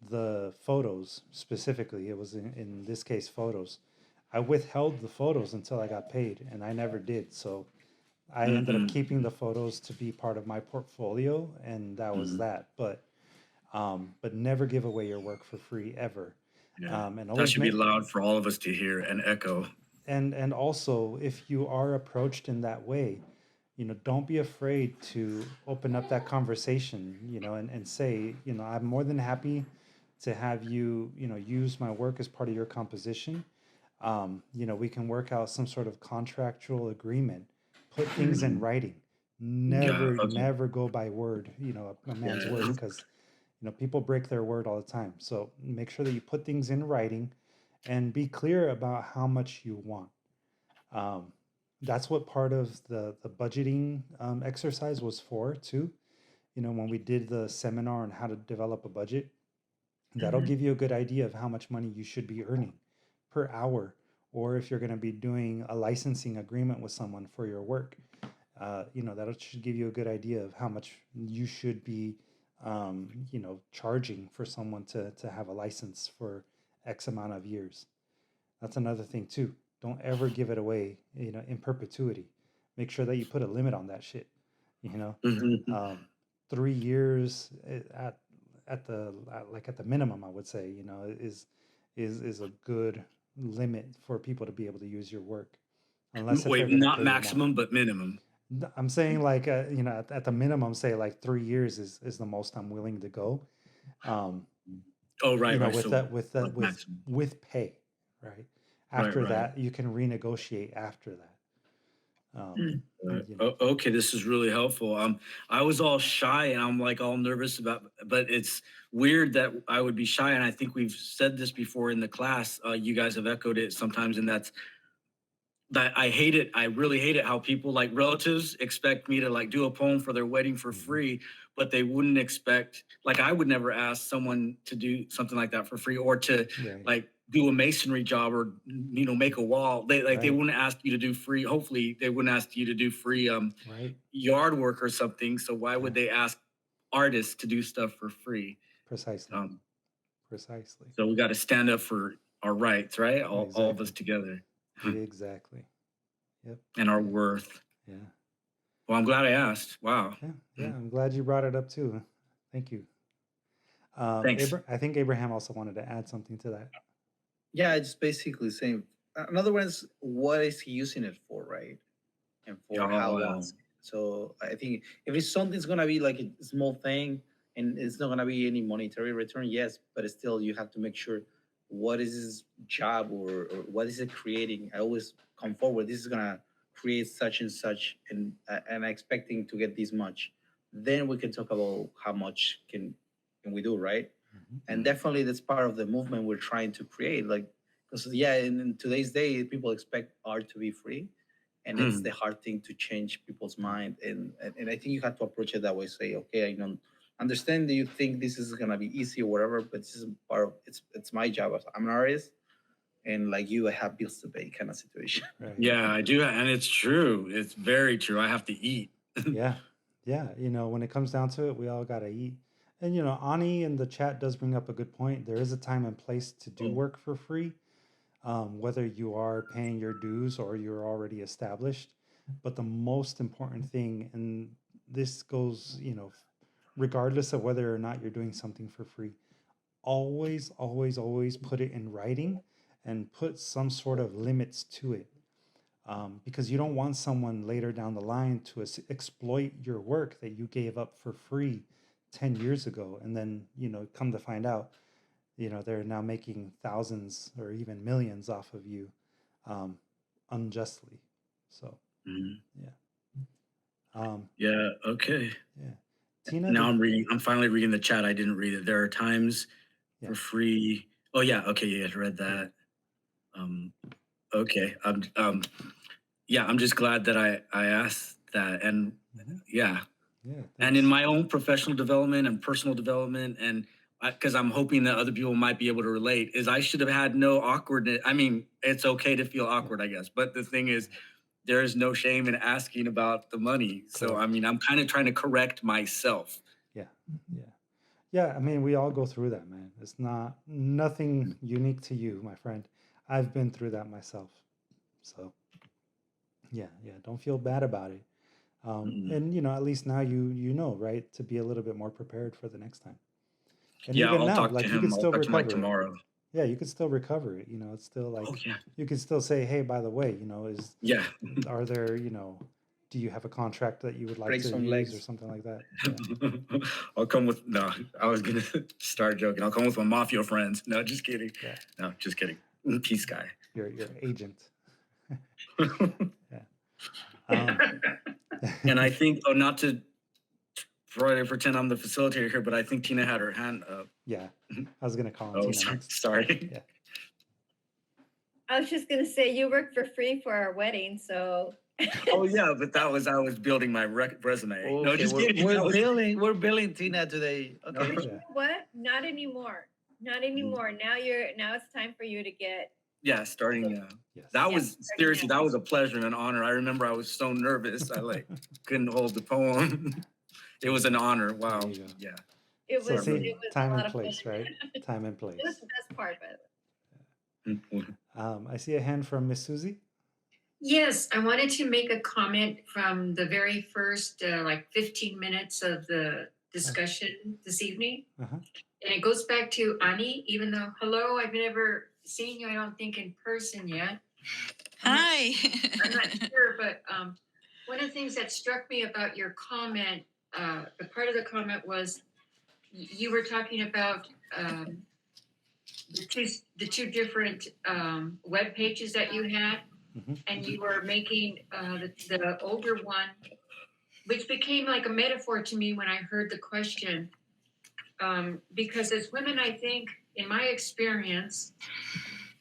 the photos specifically. It was in this case photos. I withheld the photos until I got paid, and I never did. So I ended up keeping the photos to be part of my portfolio, and that was that. But never give away your work for free ever. Yeah. And That always should be loud for all of us to hear and echo. and also, if you are approached in that way, you know, don't be afraid to open up that conversation, you know, and say, you know, I'm more than happy to have you, you know, use my work as part of your composition. You know, we can work out some sort of contractual agreement, put things in writing. Yeah, okay. Never go by word, you know, a man's word, because, you know, people break their word all the time. So make sure that you put things in writing and be clear about how much you want. Um, that's what part of the budgeting exercise was for too. You know, when we did the seminar on how to develop a budget, that'll give you a good idea of how much money you should be earning per hour, or if you're going to be doing a licensing agreement with someone for your work. You know, that should give you a good idea of how much you should be, you know, charging for someone to have a license for X amount of years. That's another thing too. Don't ever give it away, you know, in perpetuity. Make sure that you put a limit on that shit. You know, 3 years at the minimum, I would say, you know, is a good limit for people to be able to use your work, unless if they're Wait, going to not pay you more. maximum, but minimum. I'm saying like you know, at the minimum, say like 3 years is the most I'm willing to go. Oh, right, You know, right. with So that with like maximum. with pay, right? Right, After right. that, you can renegotiate after that. You know, Okay, this is really helpful. I was all shy and I'm like all nervous about, but it's weird that I would be shy. And I think we've said this before in the class. You guys have echoed it sometimes, and that I hate it. I really hate it how people, like relatives, expect me to like do a poem for their wedding for free, but they wouldn't expect, like I would never ask someone to do something like that for free, or to right. like do a masonry job, or you know, make a wall. They Right. wouldn't ask you to do free. Hopefully they wouldn't ask you to do free Right. yard work or something. So why would they ask artists to do stuff for free? Precisely. Precisely. So we got to stand up for our rights, right? All of us together. Exactly. Yep. And our worth. Yeah. Well, I'm glad I asked. Wow. Yeah. I'm glad you brought it up too. Thank you. Thanks. I think Abraham also wanted to add something to that. Yeah, it's basically saying, in other words, what is he using it for, right? And for how long? So I think if it's something's gonna be like a small thing and it's not gonna be any monetary return, yes, but still you have to make sure what is his job, or what is it creating. I always come forward. This is gonna create such and such, and I'm expecting to get this much, then we can talk about how much can we do, right? And definitely that's part of the movement we're trying to create. Like, because in today's day, people expect art to be free, and it's the hard thing to change people's mind. And I think you have to approach it that way. Say, okay, I don't understand that you think this is gonna be easy or whatever, but this is part of it's my job. I'm an artist, and like you, I have bills to pay, kind of situation. Right. Yeah, I do, and it's true. It's very true. I have to eat. Yeah. Yeah. When it comes down to it, we all got to eat. And, Ani in the chat does bring up a good point. There is a time and place to do work for free, whether you are paying your dues or you're already established. But the most important thing, and this goes, regardless of whether or not you're doing something for free, always, always, always put it in writing and put some sort of limits to it. Because you don't want someone later down the line to exploit your work that you gave up for free 10 years ago. And then, come to find out, they're now making thousands or even millions off of you unjustly. So, yeah. Yeah. Okay. Yeah. Tina, Now I'm finally reading the chat. I didn't read it. There are times for free. Oh yeah. Okay. Yeah. I read that. Okay. I'm just glad that I asked that. And and in my own professional development and personal development, and because I'm hoping that other people might be able to relate, is I should have had no awkwardness. I mean, it's okay to feel awkward, I guess. But the thing is, there is no shame in asking about the money. So, I mean, I'm kind of trying to correct myself. Yeah. I mean, we all go through that, man. It's nothing unique to you, my friend. I've been through that myself. So, yeah. Don't feel bad about it. And, at least now you know, right, to be a little bit more prepared for the next time. And even I'll now, talk like to you him. can still I'll talk to Mike recover it. tomorrow. Yeah, you can still recover it. It's still like you can still say, hey, by the way, are there, do you have a contract that you would like Break to some use legs. or something like that? Yeah. I'll come with I was gonna start joking. I'll come with my mafia friends. No, just kidding. Yeah. No, just kidding. Peace guy. Your agent. Yeah. And I think, not to try to pretend I'm the facilitator here, but I think Tina had her hand up. Yeah, I was gonna call on Oh, Tina next. sorry. Yeah. I was just gonna say you worked for free for our wedding, so. Oh yeah, but I was building my resume. Okay, No, just kidding. We're billing Tina today. Okay. But you know what? Not anymore. Not anymore. Now it's time for you to get. Yeah, starting. Yes. That was seriously. That was a pleasure and an honor. I remember I was so nervous. I couldn't hold the poem. It was an honor. Wow. Yeah. It was. So It was time a lot and of place, fun. right? Time and place. It was the best part, by the way. I see a hand from Miss Susie. Yes, I wanted to make a comment from the very first 15 minutes of the discussion this evening. Uh-huh. And it goes back to Ani, even though, hello, I've never seen you, I don't think, in person yet. Hi. I'm not sure, but one of the things that struck me about your comment, the part of the comment was you were talking about the two different web pages that you had. Mm-hmm. And you were making the older one, which became like a metaphor to me when I heard the question. Because as women, I think, in my experience,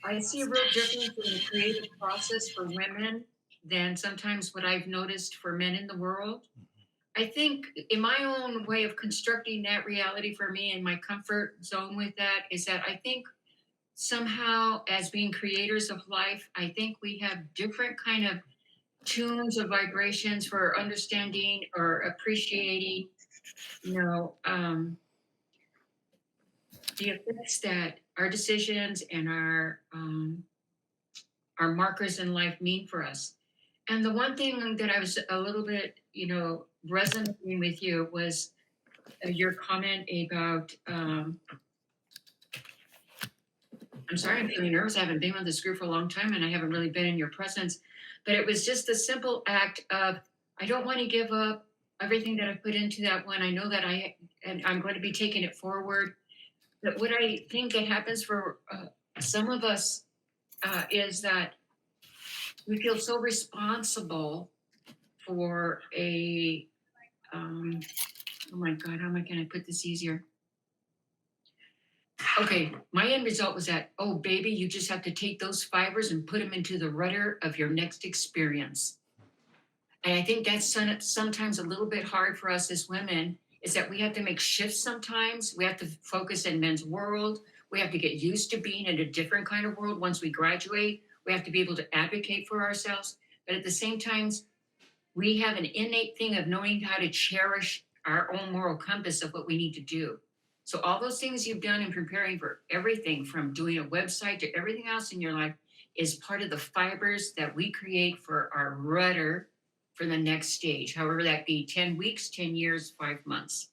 I see a real difference in the creative process for women than sometimes what I've noticed for men in the world. I think in my own way of constructing that reality for me and my comfort zone with that is that I think somehow as being creators of life, I think we have different kind of tunes of vibrations for understanding or appreciating, the effects that our decisions and our markers in life mean for us. And the one thing that I was a little bit, resonating with you was your comment about, I'm sorry, I'm feeling nervous. I haven't been with this group for a long time and I haven't really been in your presence. But it was just the simple act of, I don't want to give up everything that I put into that one. I know that I'm going to be taking it forward. But what I think that happens for some of us is that we feel so responsible for a, oh my God, how am I going to put this easier? Okay, my end result was that, oh, baby, you just have to take those fibers and put them into the rudder of your next experience. And I think that's sometimes a little bit hard for us as women, is that we have to make shifts sometimes. We have to focus in men's world. We have to get used to being in a different kind of world once we graduate. We have to be able to advocate for ourselves. But at the same time, we have an innate thing of knowing how to cherish our own moral compass of what we need to do. So all those things you've done in preparing for everything from doing a website to everything else in your life is part of the fibers that we create for our rudder for the next stage, however that be 10 weeks, 10 years, 5 months.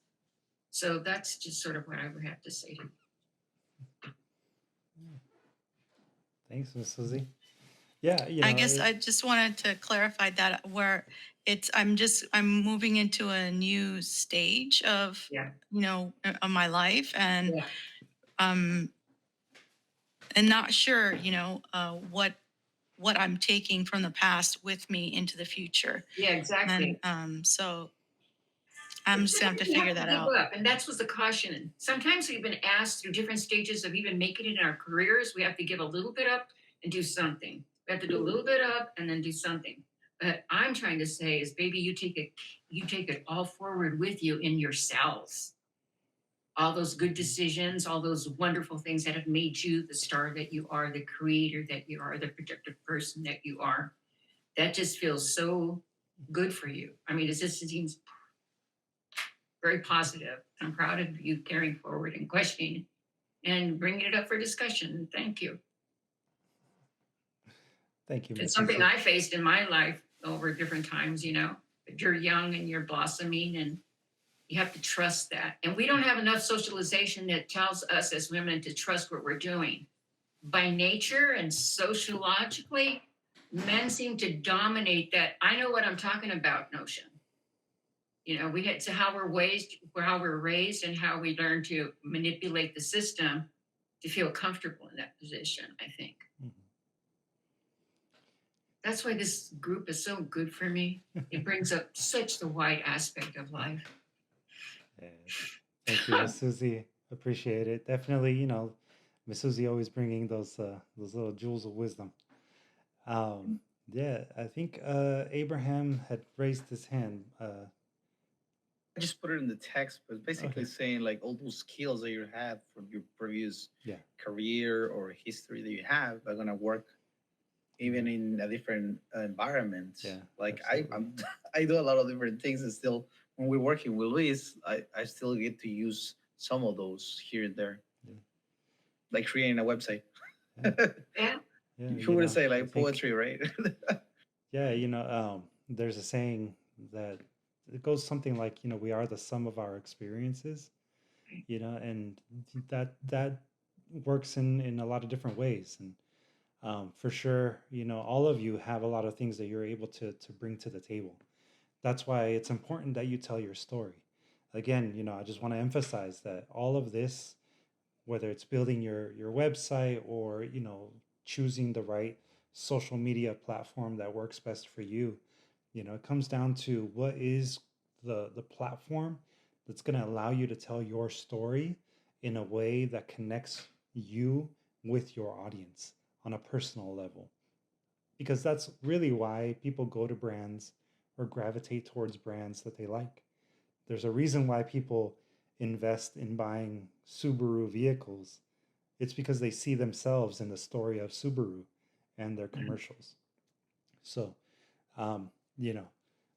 So that's just sort of what I would have to say to you. Thanks, Miss Susie. Yeah, I guess I just wanted to clarify that where I'm moving into a new stage of, of my life, and and not sure, what I'm taking from the past with me into the future. Yeah, exactly. And so I'm just gonna have to figure that out. And that's what's the caution. Sometimes we've been asked through different stages of even making it in our careers, we have to give a little bit up and do something. We have to do a little bit up and then do something. But I'm trying to say is, baby, you take it all forward with you in your cells. All those good decisions, all those wonderful things that have made you the star that you are, the creator that you are, the productive person that you are. That just feels so good for you. I mean, it just seems very positive. I'm proud of you carrying forward and questioning and bringing it up for discussion. Thank you. Thank you. It's something I faced in my life over different times, but you're young and you're blossoming and you have to trust that. And we don't have enough socialization that tells us as women to trust what we're doing. By nature and sociologically, men seem to dominate that I know what I'm talking about notion. We get to how we're raised and how we learn to manipulate the system to feel comfortable in that position, I think. Mm-hmm. That's why this group is so good for me. It brings up such the wide aspect of life. Yeah. Thank you, Miss Susie. Appreciate it. Definitely, Miss Susie always bringing those little jewels of wisdom. Yeah, I think Abraham had raised his hand. I just put it in the text, but basically saying like all those skills that you have from your previous career or history that you have are gonna work even in a different environment. Yeah, like I do a lot of different things, and still when we're working with Luis, I still get to use some of those here and there, like creating a website. Yeah. You would say like poetry, right? Yeah, there's a saying that it goes something like, we are the sum of our experiences, and that works in a lot of different ways. And for sure, all of you have a lot of things that you're able to bring to the table. That's why it's important that you tell your story. Again, I just want to emphasize that all of this, whether it's building your website or, choosing the right social media platform that works best for you, it comes down to what is the platform that's going to allow you to tell your story in a way that connects you with your audience on a personal level. Because that's really why people go to brands or gravitate towards brands that they like. There's a reason why people invest in buying Subaru vehicles. It's because they see themselves in the story of Subaru and their commercials. So,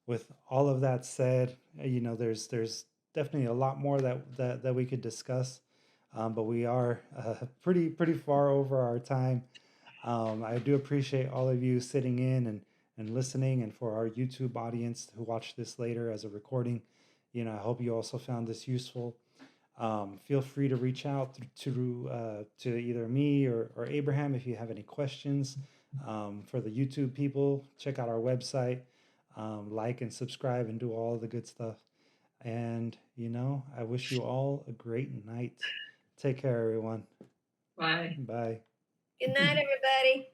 with all of that said, there's definitely a lot more that we could discuss, but we are pretty far over our time. I do appreciate all of you sitting in and listening, and for our YouTube audience who watch this later as a recording, I hope you also found this useful. Feel free to reach out to either me or Abraham if you have any questions. For the YouTube people, check out our website, like and subscribe and do all the good stuff. And, I wish you all a great night. Take care, everyone. Bye. Bye. Good night, everybody.